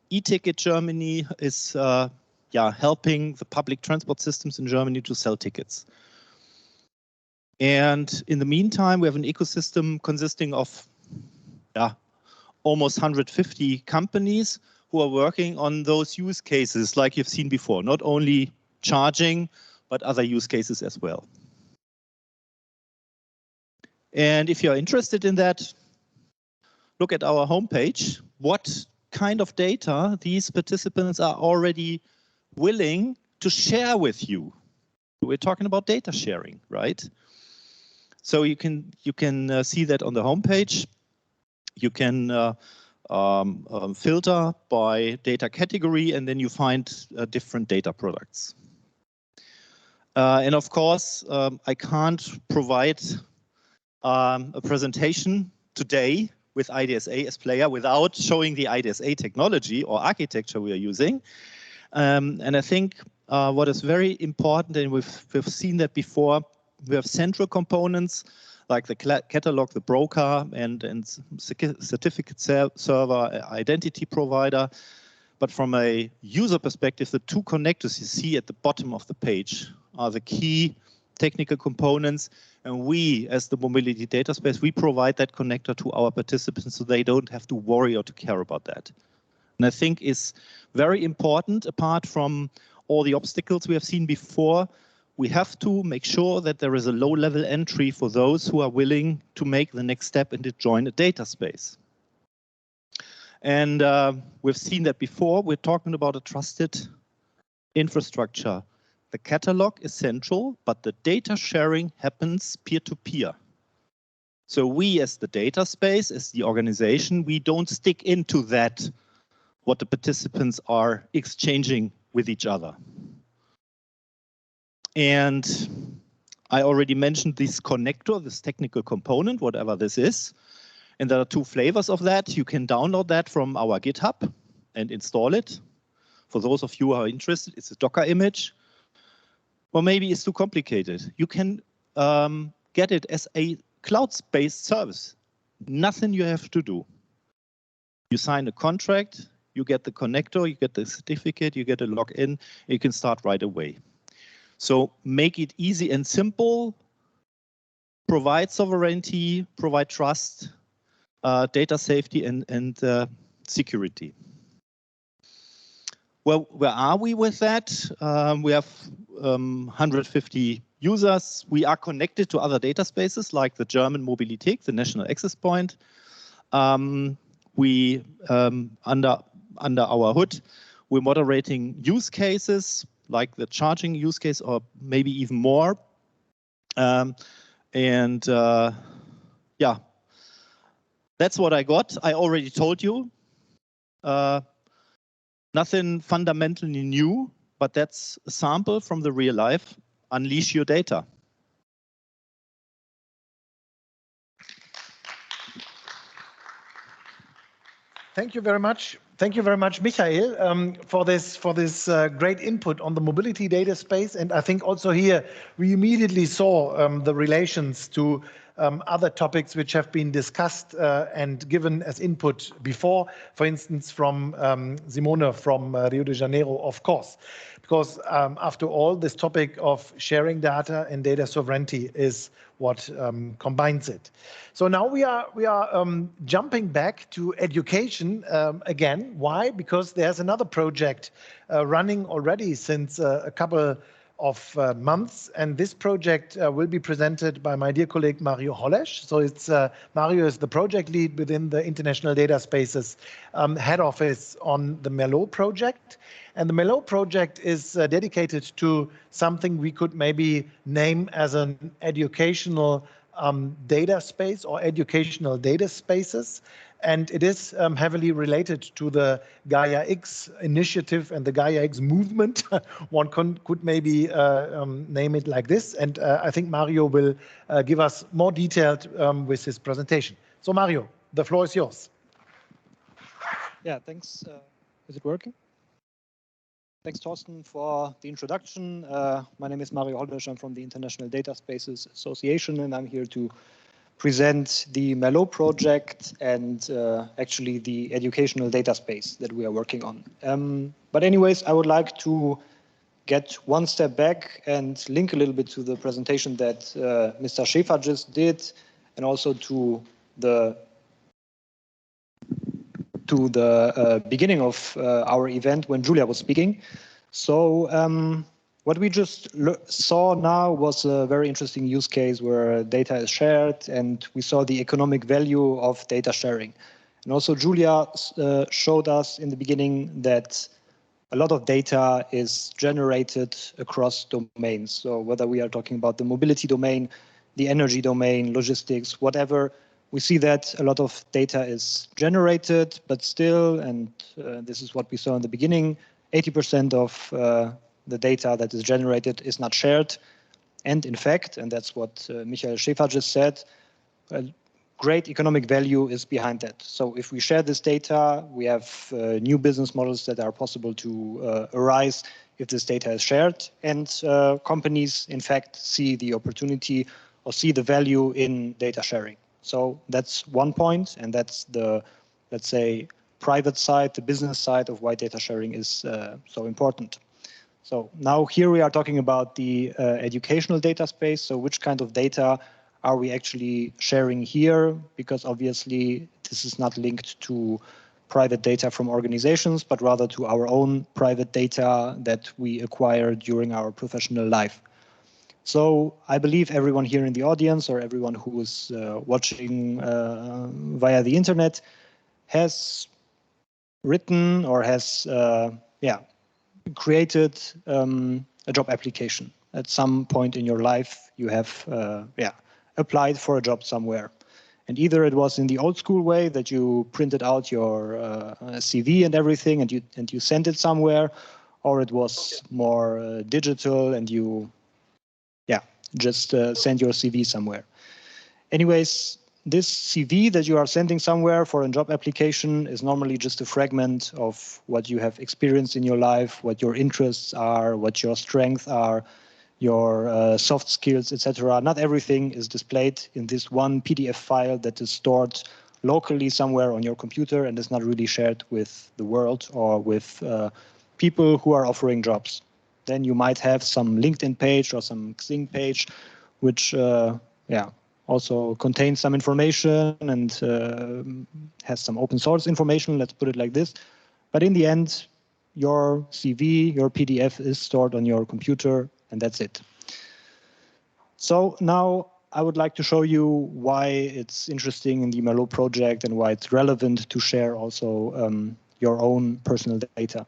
E-Ticket Germany is helping the public transport systems in Germany to sell tickets. And in the meantime, we have an ecosystem consisting of almost 150 companies who are working on those use cases like you've seen before, not only charging, but other use cases as well. And if you're interested in that, look at our homepage. What kind of data these participants are already willing to share with you? We're talking about data sharing, right? So you can see that on the homepage. You can filter by data category, and then you find different data products. And of course, I can't provide a presentation today with IDSA as player without showing the IDSA technology or architecture we are using. And I think what is very important, and we've seen that before, we have central components like the catalog, the broker, and certificate server, identity provider. But from a user perspective, the two connectors you see at the bottom of the page are the key technical components. And we, as the mobility data space, we provide that connector to our participants so they don't have to worry or to care about that. And I think is very important, apart from all the obstacles we have seen before. We have to make sure that there is a low-level entry for those who are willing to make the next step and to join a data space. And we've seen that before. We're talking about a trusted infrastructure. The catalog is central, but the data sharing happens peer-to-peer. So we, as the data space, as the organization, we don't stick into that, what the participants are exchanging with each other. And I already mentioned this connector, this technical component, whatever this is. And there are two flavors of that. You can download that from our GitHub and install it. For those of you who are interested, it's a Docker image. Or maybe it's too complicated. You can get it as a cloud-based service. Nothing you have to do. You sign a contract, you get the connector, you get the certificate, you get a login, you can start right away. So make it easy and simple, provide sovereignty, provide trust, data safety and security. Well, where are we with that? We have 150 users. We are connected to other data spaces like the German Mobilität, the national access point. We under our hood, we're moderating use cases like the charging use case, or maybe even more. Yeah, that's what I got. I already told you. Nothing fundamentally new, but that's a sample from the real life. Unleash your data. Thank you very much Thank you very much, Michael, for this great input on the mobility data space. And I think also here we immediately saw the relations to other topics which have been discussed and given as input before, for instance, from Simone from Rio de Janeiro, of course. Because after all, this topic of sharing data and data sovereignty is what combines it. So now we are jumping back to education again. Why? Because there's another project running already since a couple of months, and this project will be presented by my dear colleague Mario Holesch. So it's Mario is the project lead within the International Data Spaces head office on the Merlot project. And the Merlot project is dedicated to something we could maybe name as an educational data space or educational data spaces. And it is heavily related to the Gaia X initiative and the Gaia X movement. One could maybe name it like this. And I think Mario will give us more detailed with his presentation. So Mario, the floor is yours. Yeah, thanks. Is it working? Thanks, Thorsten, for the introduction. My name is Mario Holesch. I'm from the International Data Spaces Association, and I'm here to present the Merlot project and actually the educational data space that we are working on. But anyways, I would like to get one step back and link a little bit to the presentation that Mr. Schäfer just did, and also to the beginning of our event when Giulia was speaking. So what we just saw now was a very interesting use case where data is shared, and we saw the economic value of data sharing. And also Giulia showed us in the beginning that a lot of data is generated across domains. So whether we are talking about the mobility domain, the energy domain, logistics, whatever, we see that a lot of data is generated, but still, and this is what we saw in the beginning, 80% of the data that is generated is not shared. And in fact, and that's what Michael Schäfer just said, great economic value is behind that. So if we share this data, we have new business models that are possible to arise if this data is shared. And companies, in fact, see the opportunity or see the value in data sharing. So that's one point, and that's the, let's say, private side, the business side of why data sharing is so important. So now here we are talking about the educational data space. So which kind of data are we actually sharing here? Because obviously this is not linked to private data from organizations, but rather to our own private data that we acquire during our professional life. So I believe everyone here in the audience or everyone who is watching via the internet has written or has created a job application. At some point in your life, you have applied for a job somewhere. And either it was in the old school way that you printed out your CV and everything and you sent it somewhere, or it was more digital and you just send your CV somewhere. Anyways, this CV that you are sending somewhere for a job application is normally just a fragment of what you have experienced in your life, what your interests are, what your strengths are, your soft skills, etc. Not everything is displayed in this one PDF file that is stored locally somewhere on your computer and is not really shared with the world or with people who are offering jobs. Then you might have some LinkedIn page or some Xing page, which also contains some information and has some open source information, let's put it like this. But in the end, your CV, your PDF is stored on your computer, and that's it. So now I would like to show you why it's interesting in the Merlot project and why it's relevant to share also your own personal data.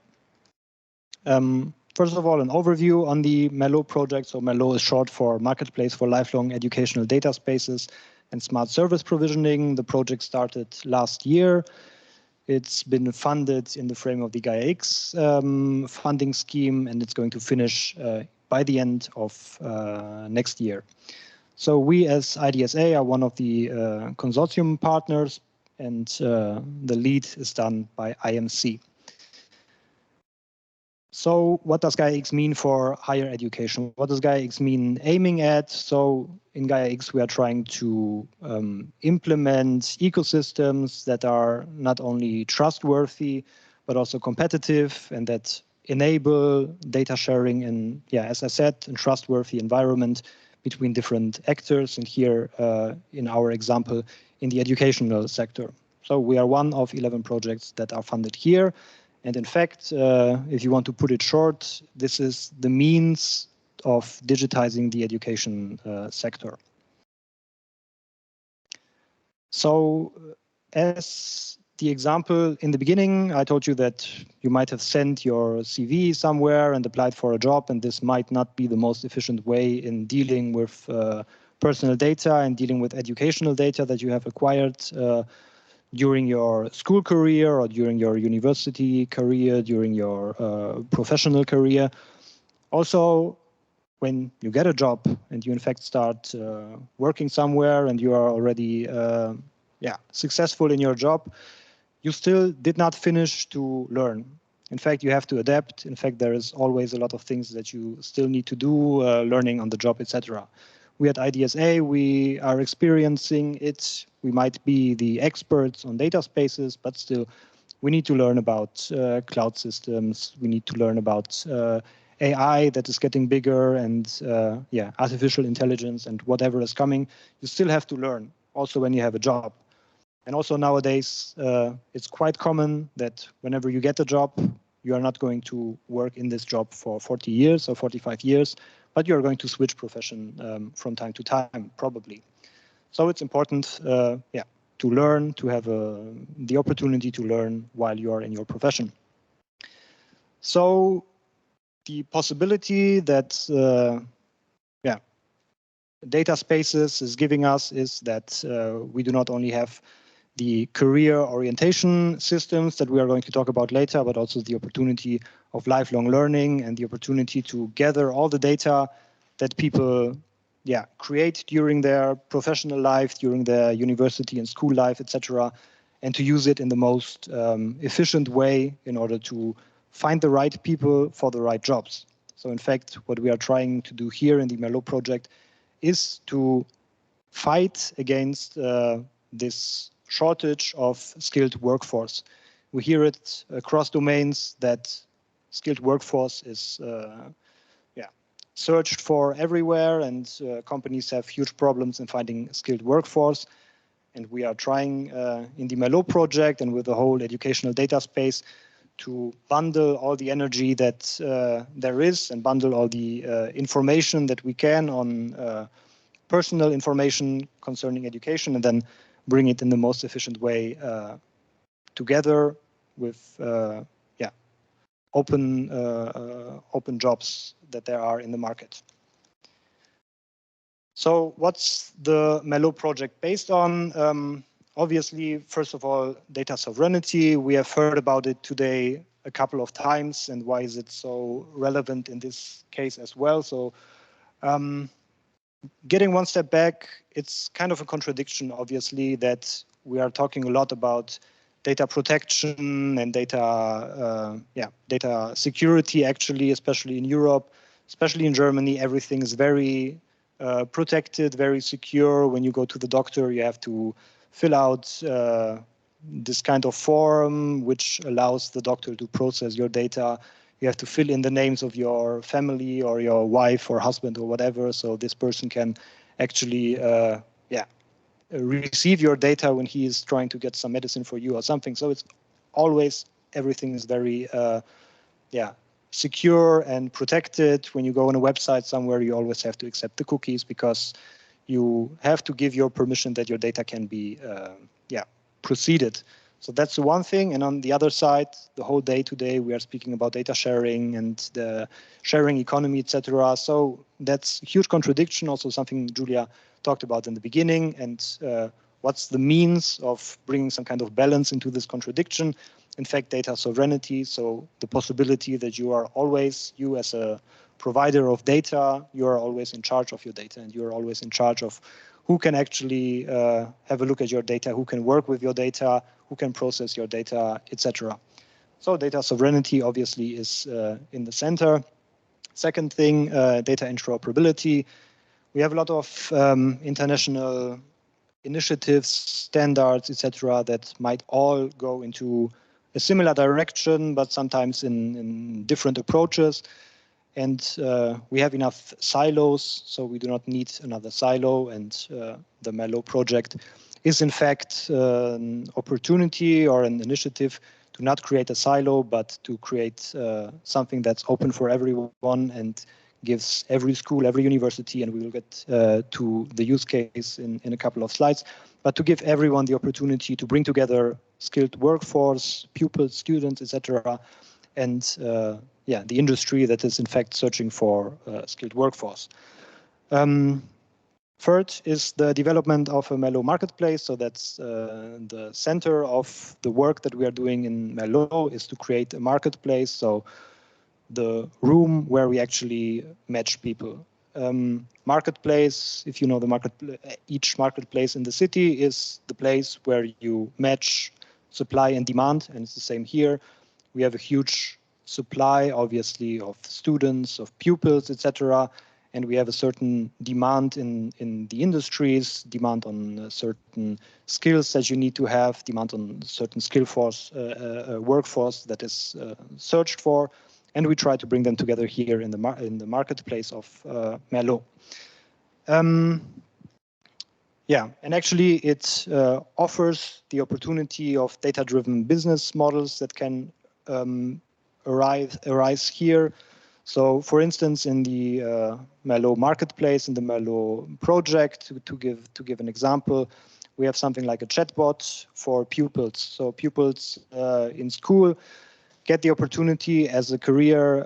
First of all, an overview on the Merlot project. So Merlot is short for Marketplace for Lifelong Educational Data Spaces and Smart Service Provisioning. The project started last year. It's been funded in the frame of the Gaia X funding scheme, and it's going to finish by the end of next year. So we as IDSA are one of the consortium partners, and the lead is done by IMC. So what does GaiaX mean for higher education? What does GaiaX mean aiming at? So in GaiaX, we are trying to implement ecosystems that are not only trustworthy, but also competitive, and that enable data sharing in, as I said, a trustworthy environment between different actors, and here in our example, in the educational sector. So we are one of 11 projects that are funded here. And in fact, if you want to put it short, this is the means of digitizing the education sector. So as the example in the beginning, I told you that you might have sent your CV somewhere and applied for a job, and this might not be the most efficient way in dealing with personal data and dealing with educational data that you have acquired during your school career or during your university career, during your professional career. Also, when you get a job and you in fact start working somewhere and you are already successful in your job, you still did not finish to learn. In fact, you have to adapt. In fact, there is always a lot of things that you still need to do, learning on the job, etc. We at IDSA, we are experiencing it. We might be the experts on data spaces, but still we need to learn about cloud systems. We need to learn about AI that is getting bigger and artificial intelligence and whatever is coming. You still have to learn also when you have a job. And also nowadays, it's quite common that whenever you get a job, you are not going to work in this job for 40 years or 45 years, but you are going to switch profession from time to time, probably. So it's important, to learn, to have the opportunity to learn while you are in your profession. So the possibility that data spaces is giving us is that we do not only have the career orientation systems that we are going to talk about later, but also the opportunity of lifelong learning and the opportunity to gather all the data that people create during their professional life, during their university and school life, etc., and to use it in the most efficient way in order to find the right people for the right jobs. So in fact, what we are trying to do here in the Merlot project is to fight against this shortage of skilled workforce. We hear it across domains that skilled workforce is searched for everywhere, and companies have huge problems in finding skilled workforce. And we are trying in the Merlot project and with the whole educational data space to bundle all the energy that there is and bundle all the information that we can on personal information concerning education, and then bring it in the most efficient way together with open jobs that there are in the market. So what's the Merlot project based on? Obviously, first of all, data sovereignty. We have heard about it today a couple of times, and why is it so relevant in this case as well? So getting one step back, it's kind of a contradiction, obviously, that we are talking a lot about data protection and data security, actually, especially in Europe, especially in Germany. Everything is very protected, very secure. When you go to the doctor, you have to fill out this kind of form, which allows the doctor to process your data. You have to fill in the names of your family or your wife or husband or whatever, so this person can actually receive your data when he is trying to get some medicine for you or something. So it's always, everything is very secure and protected. When you go on a website somewhere, you always have to accept the cookies because you have to give your permission that your data can be proceeded. So that's the one thing. And on the other side, the whole day today, we are speaking about data sharing and the sharing economy, etc. So that's a huge contradiction, also something Giulia talked about in the beginning. And what's the means of bringing some kind of balance into this contradiction? In fact, data sovereignty. So the possibility that you are always, you as a provider of data, you are always in charge of your data, and you are always in charge of who can actually have a look at your data, who can work with your data, who can process your data, etc. So data sovereignty obviously is in the center. Second thing, data interoperability. We have a lot of international initiatives, standards, etc., that might all go into a similar direction, but sometimes in different approaches. And we have enough silos, so we do not need another silo. And the Merlot project is, in fact, an opportunity or an initiative to not create a silo, but to create something that's open for everyone and gives every school, every university, and we will get to the use case in a couple of slides, but to give everyone the opportunity to bring together skilled workforce, pupils, students, etc., and yeah, the industry that is in fact searching for skilled workforce. Third is the development of a Merlot marketplace. So that's the center of the work that we are doing in Merlot, is to create a marketplace. So the room where we actually match people. Marketplace, if you know the each marketplace in the city is the place where you match supply and demand, and it's the same here. We have a huge supply, obviously, of students, of pupils, etc., and we have a certain demand in the industries, demand on certain skills that you need to have, demand on certain skill force, workforce that is searched for, and we try to bring them together here in the marketplace of Merlot. Yeah, and actually it offers the opportunity of data-driven business models that can arise here. So, for instance, in the Merlot marketplace, in the Merlot project, to give an example, we have something like a chatbot for pupils. So pupils in school get the opportunity as a career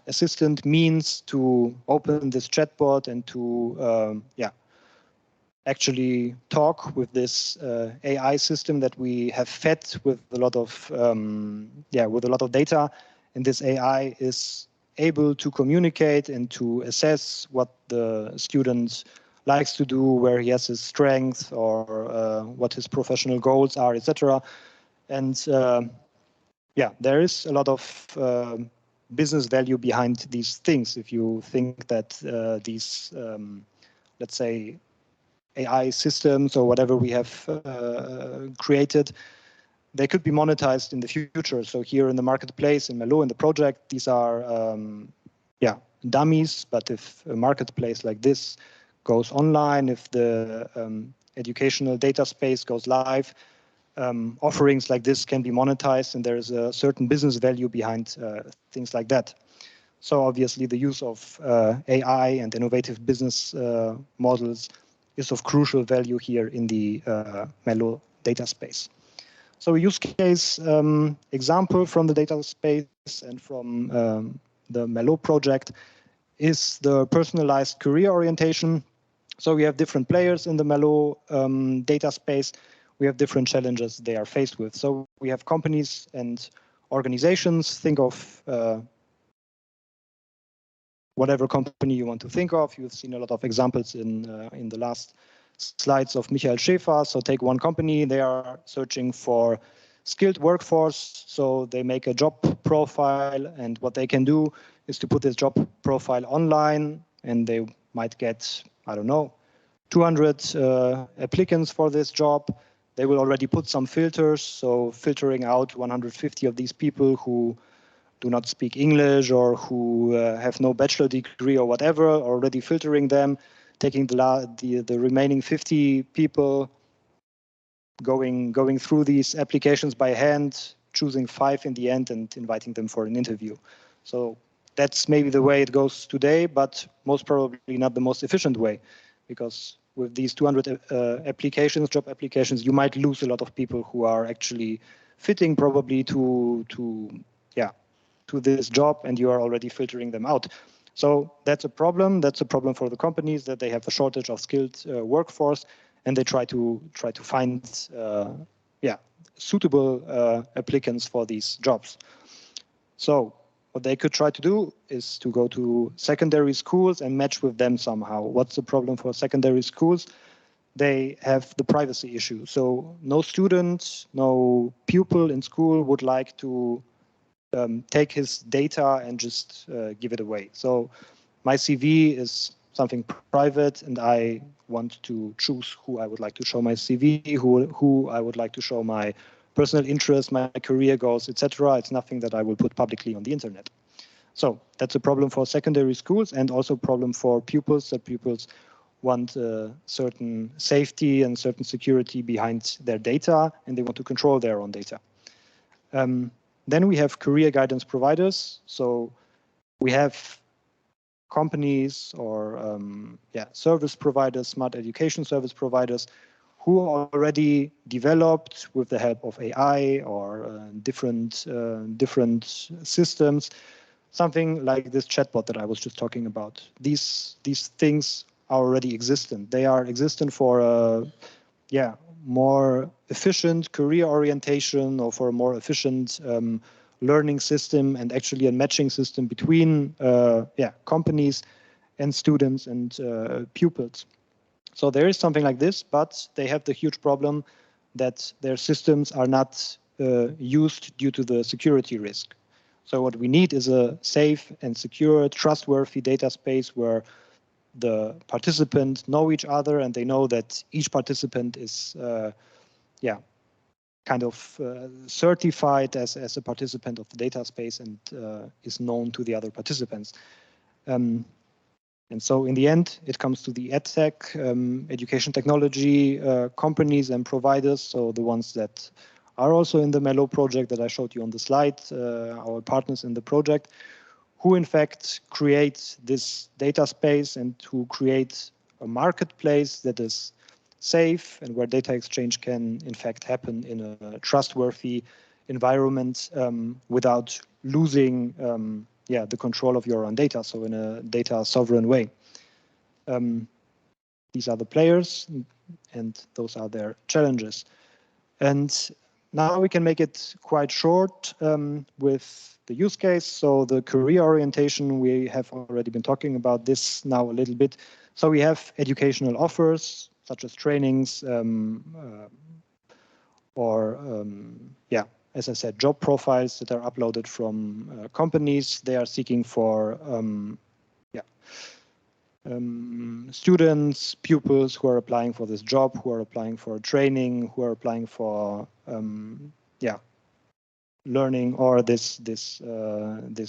assistant means to open this chatbot and to actually talk with this AI system that we have fed with a lot of data, and this AI is able to communicate and to assess what the student likes to do, where he has his strengths, or what his professional goals are, etc. And yeah, there is a lot of business value behind these things. If you think that these, let's say, AI systems or whatever we have created, they could be monetized in the future. So here in the marketplace, in Merlot, in the project, these are dummies. But if a marketplace like this goes online, if the educational data space goes live, offerings like this can be monetized, and there is a certain business value behind things like that. So obviously the use of AI and innovative business models is of crucial value here in the Merlot data space. So a use case example from the data space and from the Merlot project is the personalized career orientation. So we have different players in the Merlot data space. We have different challenges they are faced with. So we have companies and organizations. Think of whatever company you want to think of. You've seen a lot of examples in the last slides of Michael Schäfer. So take one company, they are searching for skilled workforce. So they make a job profile, and what they can do is to put this job profile online, and they might get, I don't know, 200 applicants for this job. They will already put some filters, so filtering out 150 of these people who do not speak English or who have no bachelor degree or whatever, already filtering them, taking the remaining 50 people, going through these applications by hand, choosing 5 in the end and inviting them for an interview. So that's maybe the way it goes today, but most probably not the most efficient way, because with these 200 applications, job applications, you might lose a lot of people who are actually fitting probably to this job, and you are already filtering them out. So that's a problem. That's a problem for the companies, that they have a shortage of skilled workforce, and they try to find suitable applicants for these jobs. So what they could try to do is to go to secondary schools and match with them somehow. What's the problem for secondary schools? they have the privacy issue. So no student, no pupil in school would like to take his data and just give it away. So my CV is something private, and I want to choose who I would like to show my CV, who I would like to show my personal interests, my career goals, etc. It's nothing that I will put publicly on the internet. So that's a problem for secondary schools, and also a problem for pupils, that pupils want certain safety and certain security behind their data, and they want to control their own data. Then we have career guidance providers. So we have companies or service providers, smart education service providers, who already developed with the help of AI or different systems, something like this chatbot that I was just talking about. These things are already existent. They are existent for a more efficient career orientation, or for a more efficient learning system, and actually a matching system between companies and students and pupils. So there is something like this, but they have the huge problem that their systems are not used due to the security risk. So what we need is a safe and secure, trustworthy data space where the participants know each other, and they know that each participant is kind of certified as a participant of the data space, and is known to the other participants. And so in the end, it comes to the EdTech, education technology companies and providers, so the ones that are also in the Merlot project that I showed you on the slide, our partners in the project, who in fact create this data space and who create a marketplace that is safe and where data exchange can in fact happen in a trustworthy environment without losing the control of your own data, so in a data sovereign way. These are the players, and those are their challenges. And now we can make it quite short with the use case. So the career orientation, we have already been talking about this now a little bit. So we have educational offers, such as trainings as I said, job profiles that are uploaded from companies. They are seeking for students, pupils who are applying for this job, who are applying for training, who are applying for learning or this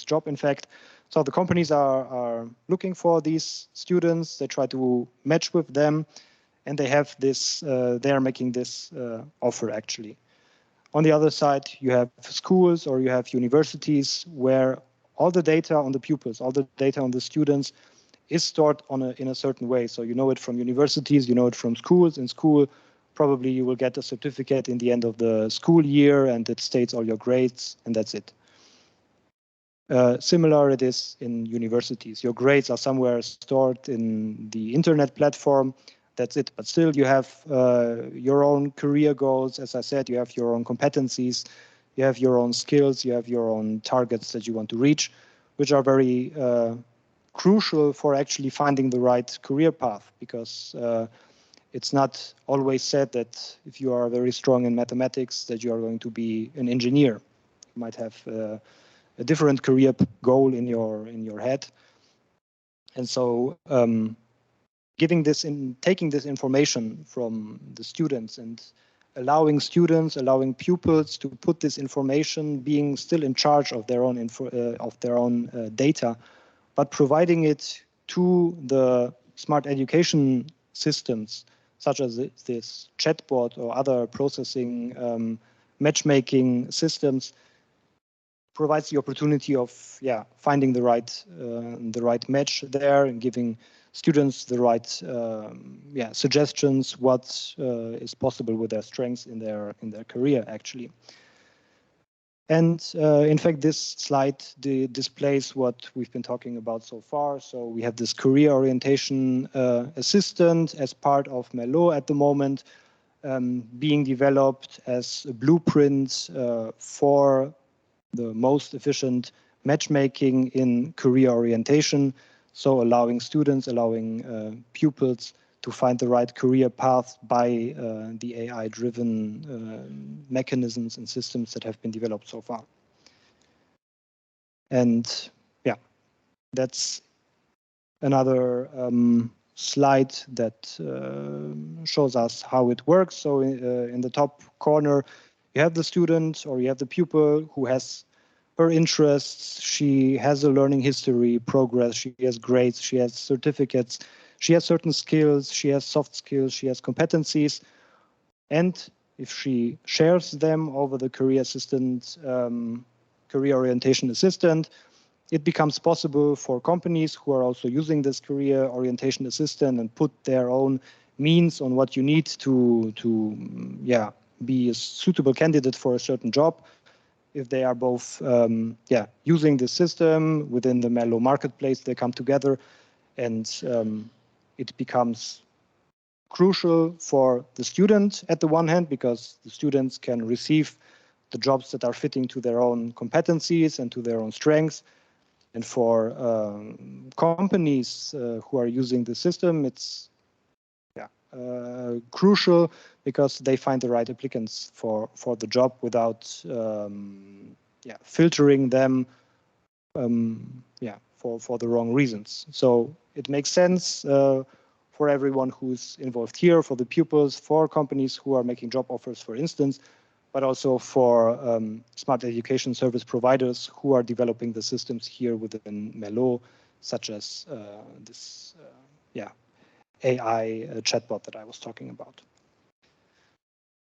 job, in fact. So the companies are looking for these students. They try to match with them, and they have this. They are making this offer actually. On the other side, you have schools or you have universities where all the data on the pupils, all the data on the students is stored in a certain way. So you know it from universities, you know it from schools. In school, probably you will get a certificate in the end of the school year, and it states all your grades, and that's it. Similar it is in universities. Your grades are somewhere stored in the internet platform. That's it. But still, you have your own career goals. As I said, you have your own competencies, you have your own skills, you have your own targets that you want to reach, which are very crucial for actually finding the right career path, because it's not always said that if you are very strong in mathematics that you are going to be an engineer. You might have a different career goal in your head. And so taking this information from the students and allowing pupils to put this information, being still in charge of their own data, but providing it to the smart education systems, such as this chatbot or other processing matchmaking systems, provides the opportunity of finding the right match there and giving students the right suggestions what is possible with their strengths in their career actually. And in fact, this slide displays what we've been talking about so far. So we have this career orientation assistant as part of Merlot at the moment, being developed as a blueprint for the most efficient matchmaking in career orientation. So allowing students, allowing pupils to find the right career path by the AI-driven mechanisms and systems that have been developed so far. And yeah, that's another slide that shows us how it works. So in the top corner, you have the student or you have the pupil who has her interests. She has a learning history, progress. She has grades. She has certificates. She has certain skills. She has soft skills. She has competencies. And if she shares them over the career assistant, career orientation assistant, it becomes possible for companies who are also using this career orientation assistant and put their own means on what you need to be a suitable candidate for a certain job. If they are both using the system within the Merlot marketplace, they come together, and it becomes crucial for the student at the one hand, because the students can receive the jobs that are fitting to their own competencies and to their own strengths. And for companies who are using the system, it's crucial because they find the right applicants for the job without filtering them for the wrong reasons. So it makes sense for everyone who's involved here, for the pupils, for companies who are making job offers, for instance, but also for smart education service providers who are developing the systems here within Merlot, such as this AI chatbot that I was talking about.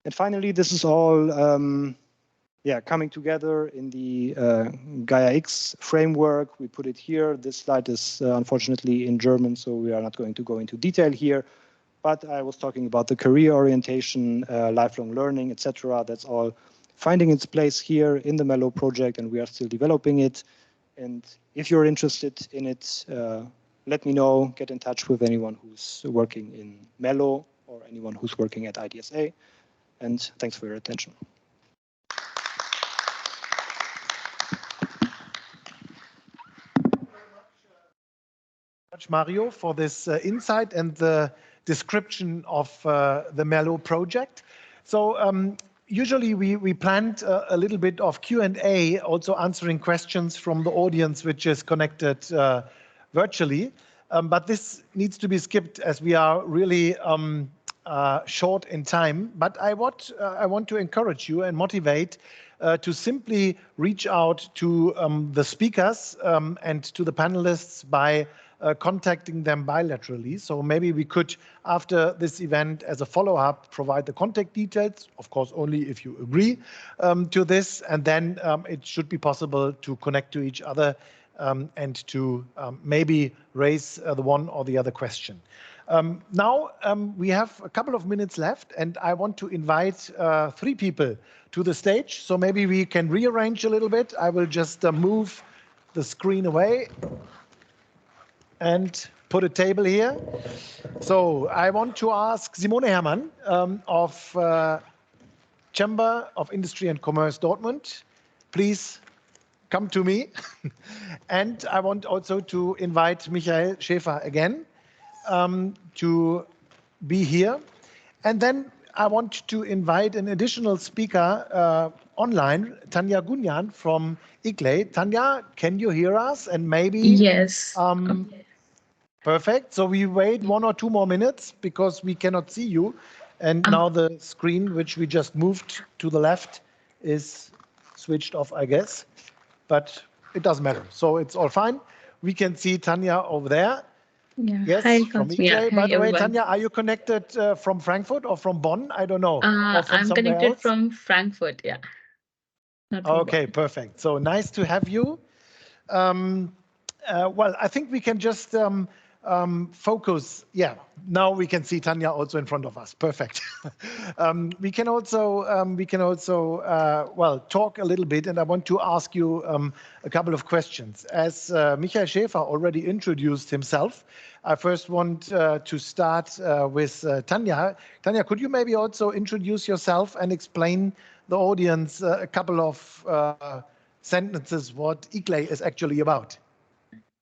And finally, this is all coming together in the Gaia X framework. We put it here. This slide is unfortunately in German, so we are not going to go into detail here. But I was talking about the career orientation, lifelong learning, etc. That's all finding its place here in the Merlot project, and we are still developing it. And if you're interested in it, let me know. Get in touch with anyone who's working in Merlot or anyone who's working at IDSA. And thanks for your attention. Much, Mario, for this insight and the description of the Merlot project. So usually we planned a little bit of Q&A, also answering questions from the audience, which is connected virtually. But this needs to be skipped as we are really short in time. But I want to encourage you and motivate to simply reach out to the speakers and to the panelists by contacting them bilaterally. So maybe we could, after this event, as a follow-up, provide the contact details, of course, only if you agree to this. And then it should be possible to connect to each other and to maybe raise the one or the other question. Now we have a couple of minutes left, and I want to invite 3 people to the stage. So maybe we can rearrange a little bit. I will just move the screen away and put a table here. So I want to ask Simone Herrmann of Chamber of Industry and Commerce Dortmund. Please come to me. And I want also to invite Michael Schäfer again to be here. And then I want to invite an additional speaker online, Tanya Gunjan from ICLEI. Tanya, can you hear us? And maybe... Yes. Perfect. So we wait 1 or 2 more minutes because we cannot see you. And now the screen, which we just moved to the left, is switched off, I guess. But it doesn't matter. So it's all fine. We can see Tanya over there. Yeah. Yes, Hi, from ICLEI. yeah. By Hi, the way, everyone. Tanya, are you connected from Frankfurt or from Bonn? I don't know. Or from I'm somewhere connected else? from Frankfurt, yeah. Not from Okay, Bonn. perfect. So nice to have you. Well, I think we can just focus. Yeah, now we can see Tanya also in front of us. Perfect. We can also well, talk a little bit, and I want to ask you a couple of questions. As Michael Schäfer already introduced himself, I first want to start with Tanya. Tanya, could you maybe also introduce yourself and explain the audience a couple of sentences what ICLEI is actually about?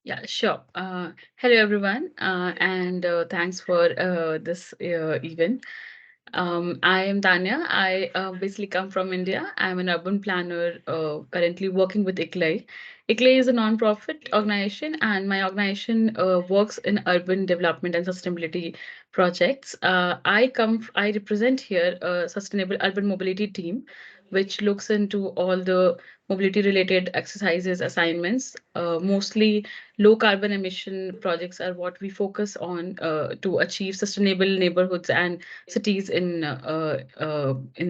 Yeah, sure. Hello, everyone, and thanks for this event. I am Tanya. I basically come from India. I'm an urban planner currently working with ICLAI. ICLAI is a non-profit organization, and my organization works in urban development and sustainability projects. I represent here a sustainable urban mobility team, which looks into all the mobility-related exercises, assignments. Mostly low carbon emission projects are what we focus on to achieve sustainable neighborhoods and cities in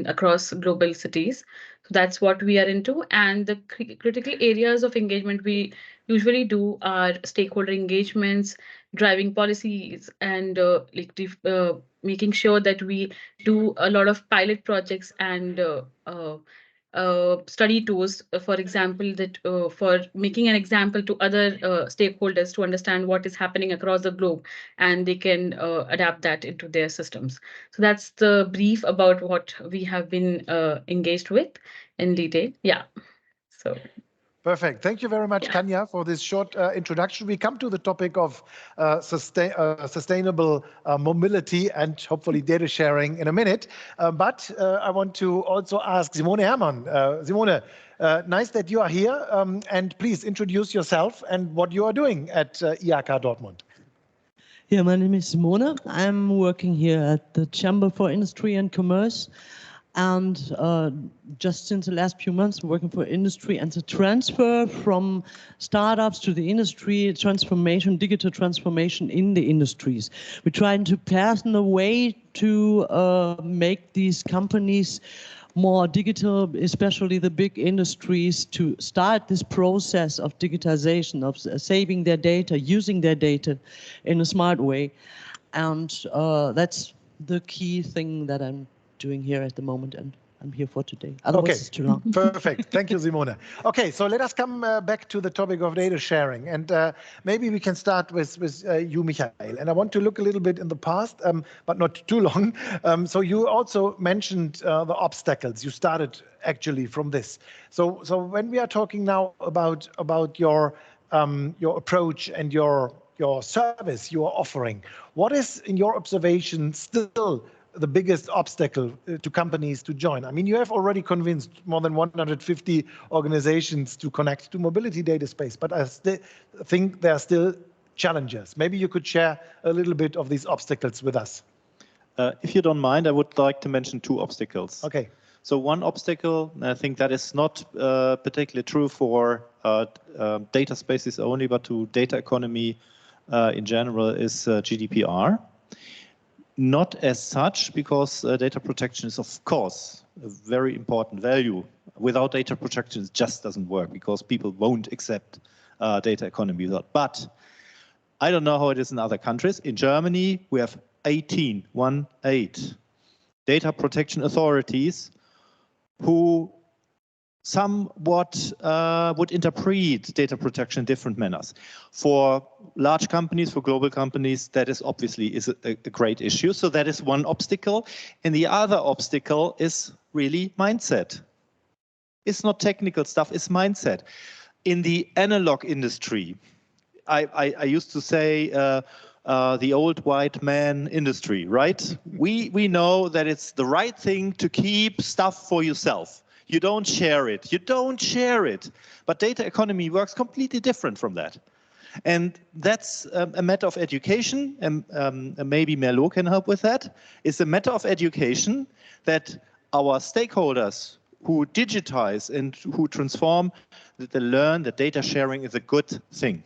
across global cities. So that's what we are into. And the critical areas of engagement we usually do are stakeholder engagements, driving policies, and making sure that we do a lot of pilot projects and study tools, for example, that for making an example to other stakeholders to understand what is happening across the globe, and they can adapt that into their systems. So that's the brief about what we have been engaged with in detail. Yeah. So. Perfect. Thank you very much, Tanya, for this short introduction. We come to the topic of sustainable mobility and hopefully data sharing in a minute. But I want to also ask Simone Herrmann. Simone, nice that you are here. And please introduce yourself and what you are doing at IHK Dortmund. Yeah, my name is Simone. I'm working here at the Chamber for Industry and Commerce. And just since the last few months, working for industry and the transfer from startups to the industry, transformation, digital transformation in the industries. We're trying to pass a way to make these companies more digital, especially the big industries, to start this process of digitization, of saving their data, using their data in a smart way. And that's the key thing that I'm doing here at the moment, and I'm here for today. Otherwise, it's too long. Perfect. Thank you, Simone. Okay, so let us come back to the topic of data sharing, and maybe we can start with you, Michael. And I want to look a little bit in the past, but not too long. So you also mentioned the obstacles. You started actually from this. So when we are talking now about your approach and your service you are offering, what is, in your observation, still the biggest obstacle to companies to join? I mean, you have already convinced more than 150 organizations to connect to mobility data space, but I think there are still challenges. Maybe you could share a little bit of these obstacles with us. If you don't mind, I would like to mention two obstacles. Okay. So one obstacle, and I think that is not particularly true for data spaces only, but to data economy in general, is GDPR. Not as such, because data protection is, of course, a very important value. Without data protection, it just doesn't work, because people won't accept data economy. But I don't know how it is in other countries. In Germany, we have 18 data protection authorities who somewhat would interpret data protection in different manners. For large companies, for global companies, that is obviously a great issue. So that is one obstacle. And the other obstacle is really mindset. It's not technical stuff, it's mindset. In the analog industry, I used to say the old white man industry, right? We know that it's the right thing to keep stuff for yourself. You don't share it. You don't share it. But data economy works completely different from that. And that's a matter of education, and maybe Merlot can help with that. It's a matter of education that our stakeholders who digitize and who transform, that they learn that data sharing is a good thing.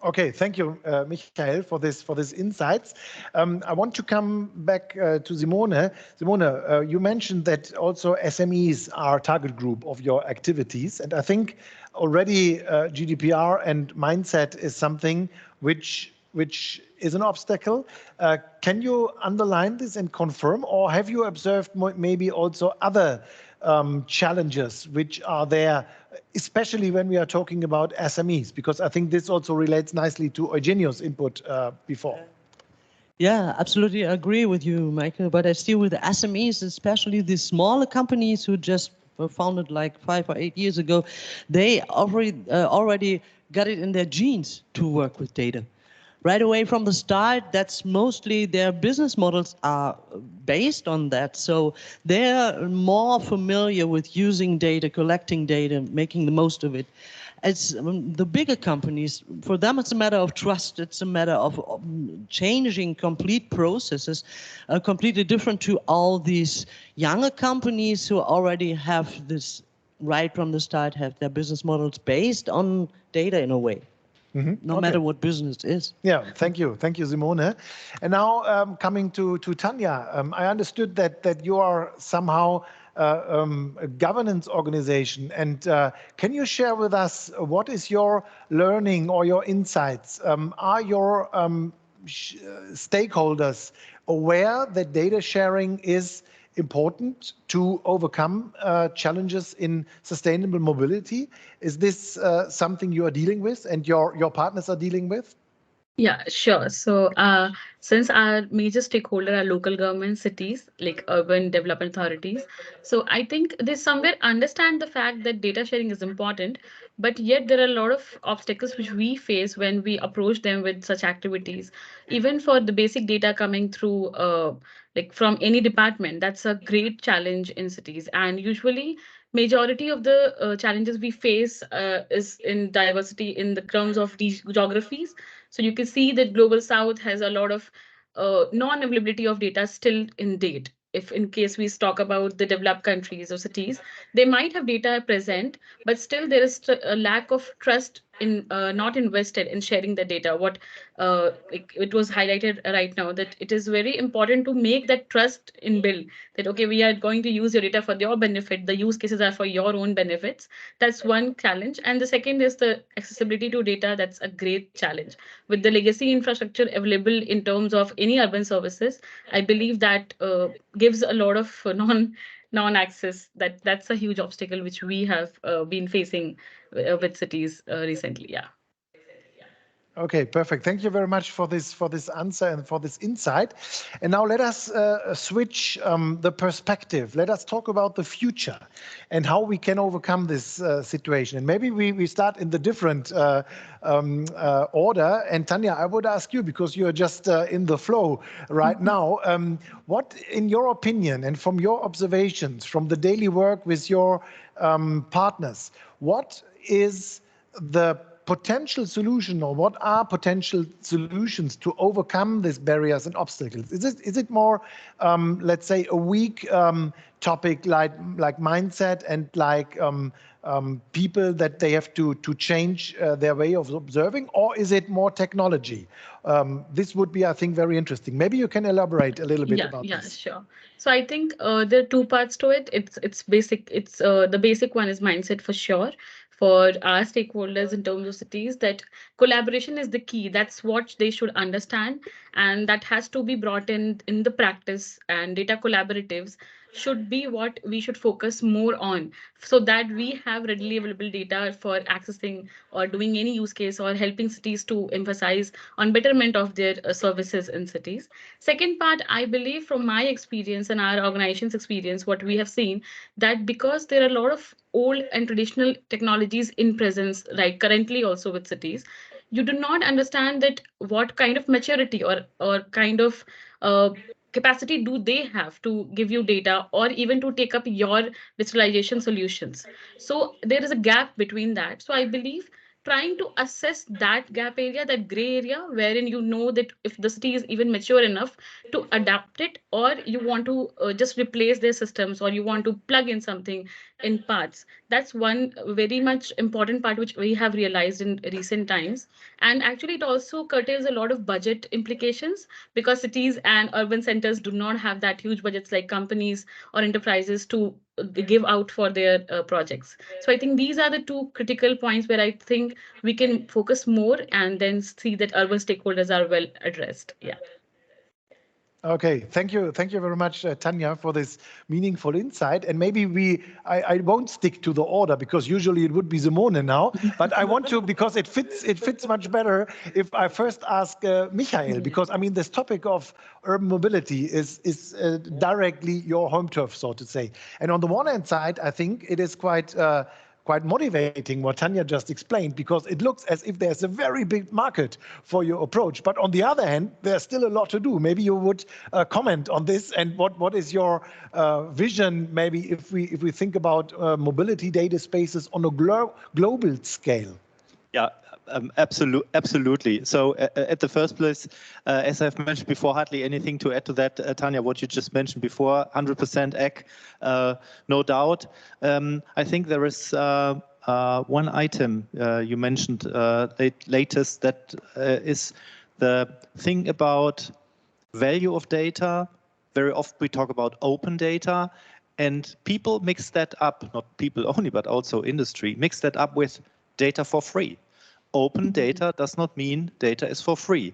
Okay, thank you, Michael, for this insights. I want to come back to Simone. Simone, you mentioned that also SMEs are a target group of your activities, and I think already GDPR and mindset is something which is an obstacle. Can you underline this and confirm, or have you observed maybe also other challenges which are there, especially when we are talking about SMEs, because I think this also relates nicely to Eugenio's input before. Yeah, absolutely agree with you, Michael. But I still with the SMEs, especially the smaller companies who just were founded like 5 or 8 years ago, they already got it in their genes to work with data. Right away from the start, that's mostly their business models are based on that. So they're more familiar with using data, collecting data, making the most of it. It's the bigger companies, for them it's a matter of trust, it's a matter of changing complete processes, completely different to all these younger companies who already have this, right from the start, have their business models based on data in a way. No matter what business is. Yeah, thank you, Simone. And now coming to Tanya, I understood that you are somehow a governance organization, and can you share with us what is your learning or your insights? Are your stakeholders aware that data sharing is important to overcome challenges in sustainable mobility? Is this something you are dealing with and your partners are dealing with? Yeah, sure. So, since our major stakeholder are local government, cities, like urban development authorities, so I think they somewhere understand the fact that data sharing is important, but yet there are a lot of obstacles which we face when we approach them with such activities. Even for the basic data coming through, like from any department, that's a great challenge in cities. And usually, majority of the challenges we face is in diversity in the terms of these geographies. So you can see that Global South has a lot of non-availability of data still in date. If in case we talk about the developed countries or cities, they might have data present, but still there is a lack of trust in not invested in sharing the data. What it was highlighted right now, that it is very important to make that trust in build, that okay, we are going to use your data for your benefit, the use cases are for your own benefits. That's one challenge. And the second is the accessibility to data. That's a great challenge. With the legacy infrastructure available in terms of any urban services, I believe that gives a lot of non-access. That's a huge obstacle which we have been facing with cities recently. Yeah. Okay, perfect. Thank you very much for this answer and for this insight. And now let us switch the perspective. Let us talk about the future and how we can overcome this situation. And maybe we start in the different order. And Tanya, I would ask you, because you are just in the flow right now, what, in your opinion and from your observations, from the daily work with your partners, what is the potential solution, or what are potential solutions to overcome these barriers and obstacles? Is it more, let's say, a weak topic like mindset and like people that they have to change their way of observing, or is it more technology? This would be, I think, very interesting. Maybe you can elaborate a little bit about this. Yeah, sure. So I think there are two parts to it. It's basic. It's the basic one is mindset for sure. For our stakeholders in terms of cities, that collaboration is the key. That's what they should understand, and that has to be brought in the practice. And data collaboratives should be what we should focus more on, so that we have readily available data for accessing or doing any use case or helping cities to emphasize on betterment of their services in cities. Second part, I believe from my experience and our organization's experience, what we have seen, that because there are a lot of old and traditional technologies in presence, right, currently also with cities, you do not understand that what kind of maturity or kind of capacity do they have to give you data or even to take up your digitalization solutions. So there is a gap between that. So I believe trying to assess that gap area, that gray area, wherein you know that if the city is even mature enough to adapt it, or you want to just replace their systems, or you want to plug in something in parts. That's one very much important part which we have realized in recent times. And actually it also curtails a lot of budget implications, because cities and urban centers do not have that huge budgets like companies or enterprises to give out for their projects. So I think these are the two critical points where I think we can focus more and then see that urban stakeholders are well addressed. Yeah. Okay, thank you very much, Tanya, for this meaningful insight. And maybe I won't stick to the order, because usually it would be Simone now, but I want to, because it fits much better if I first ask Michael, because I mean this topic of urban mobility is directly your home turf, so to say. And on the one hand side, I think it is quite quite motivating what Tanya just explained, because it looks as if there's a very big market for your approach. But on the other hand, there's still a lot to do. Maybe you would comment on this, and what is your vision, maybe if we think about mobility data spaces on a global scale? Yeah, absolutely. So at the first place, as I've mentioned before, hardly anything to add to that, Tanya, what you just mentioned before, 100% ag, no doubt. I think there is one item you mentioned latest, that is the thing about value of data. Very often we talk about open data, and people mix that up, not people only, but also industry, mix that up with data for free. Open data does not mean data is for free.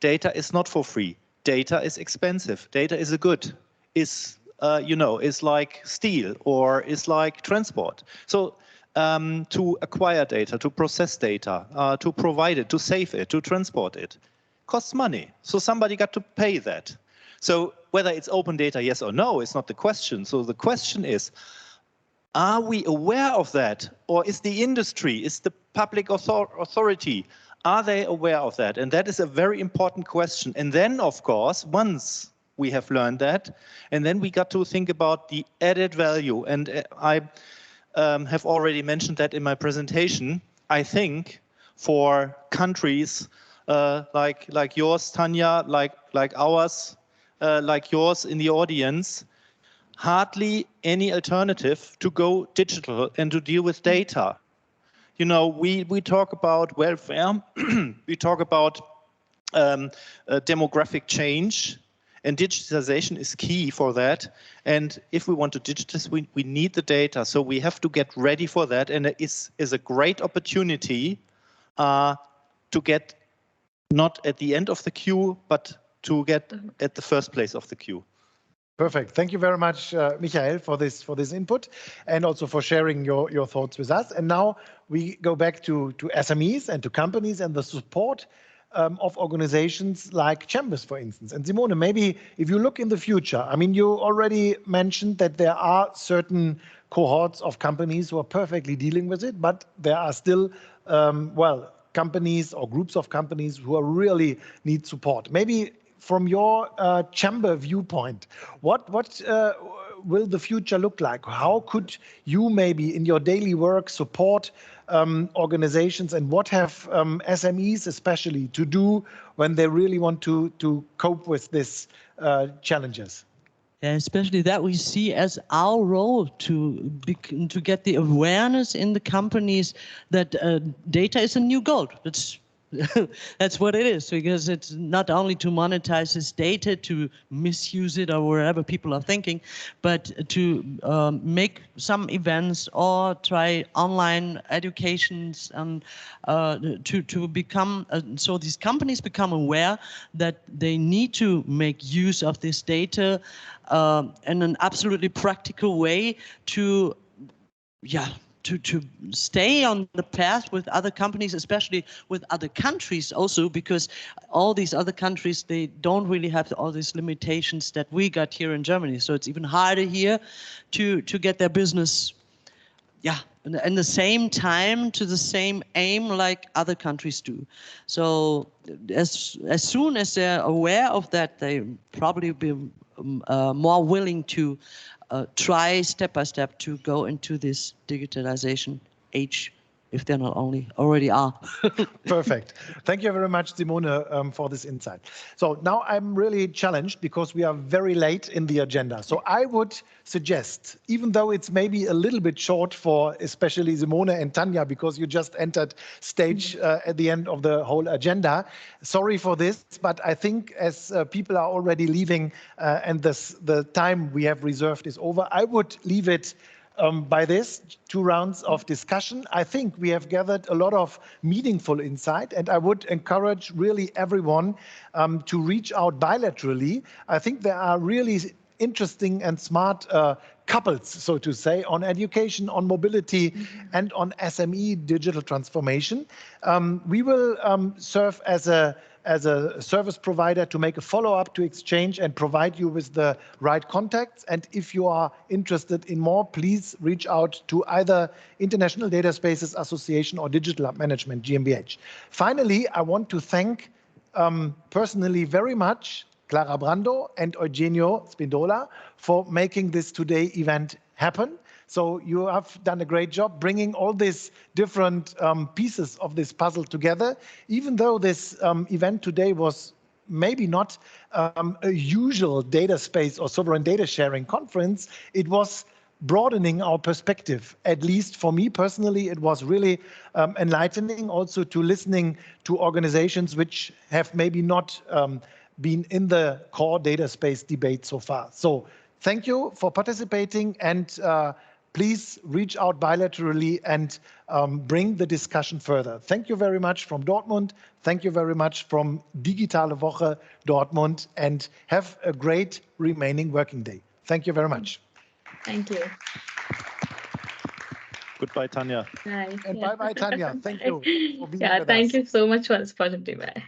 Data is not for free. Data is expensive. Data is a good. Is is like steel, or is like transport. So to acquire data, to process data, to provide it, to save it, to transport it, costs money. So somebody got to pay that. So whether it's open data, yes or no, is not the question. So the question is, are we aware of that? Or is the industry, is the public authority, are they aware of that? And that is a very important question. And then, of course, once we have learned that, and then we got to think about the added value. And I have already mentioned that in my presentation. I think for countries like yours, Tanya, like ours, like yours in the audience, hardly any alternative to go digital and to deal with data. You know, we talk about welfare, we talk about demographic change, and digitization is key for that. And if we want to digitize, we need the data. So we have to get ready for that. And it is a great opportunity to get not at the end of the queue, but to get at the first place of the queue. Perfect. Thank you very much, Michael, for this input, and also for sharing your thoughts with us. And now we go back to SMEs and to companies and the support of organizations like chambers, for instance. And Simone, maybe if you look in the future, I mean, you already mentioned that there are certain cohorts of companies who are perfectly dealing with it, but there are still, companies or groups of companies who are really need support. Maybe from your chamber viewpoint, what will the future look like? How could you maybe in your daily work support organizations, and what have SMEs especially to do when they really want to cope with these challenges? Yeah, especially that we see as our role to get the awareness in the companies that data is a new gold. That's what it is, because it's not only to monetize this data, to misuse it or wherever people are thinking, but to make some events or try online educations and to become, so these companies become aware that they need to make use of this data in an absolutely practical way to stay on the path with other companies, especially with other countries also, because all these other countries, they don't really have all these limitations that we got here in Germany. So it's even harder here to get their business, in the same time, to the same aim like other countries do. So as soon as they're aware of that, they probably be more willing to try step by step to go into this digitalization age, if they're not already are. Perfect. Thank you very much, Simone, for this insight. So now I'm really challenged because we are very late in the agenda. So I would suggest, even though it's maybe a little bit short for especially Simone and Tanya, because you just entered stage at the end of the whole agenda. Sorry for this, but I think as people are already leaving and the time we have reserved is over, I would leave it by this 2 rounds of discussion. I think we have gathered a lot of meaningful insight, and I would encourage really everyone to reach out bilaterally. I think there are really interesting and smart couples, so to say, on education, on mobility, and on SME digital transformation. We will serve as a as a service provider to make a follow-up, to exchange and provide you with the right contacts. And if you are interested in more, please reach out to either International Data Spaces Association or Digital Hub Management GmbH. Finally, I want to thank personally very much Clara Brando and Eugenio Spindola for making this today event happen. So you have done a great job bringing all these different pieces of this puzzle together. Even though this event today was maybe not a usual data space or sovereign data sharing conference, it was broadening our perspective. At least for me personally, it was really enlightening also to listening to organizations which have maybe not been in the core data space debate so far. So thank you for participating, and please reach out bilaterally and bring the discussion further. Thank you very much from Dortmund. Thank you very much from Digitale Woche Dortmund, and have a great remaining working day. Thank you very much. Thank you. Goodbye, Tanya. Bye. And bye-bye, Tanya. Thank you for being with us. Thank you so much for this opportunity. Bye.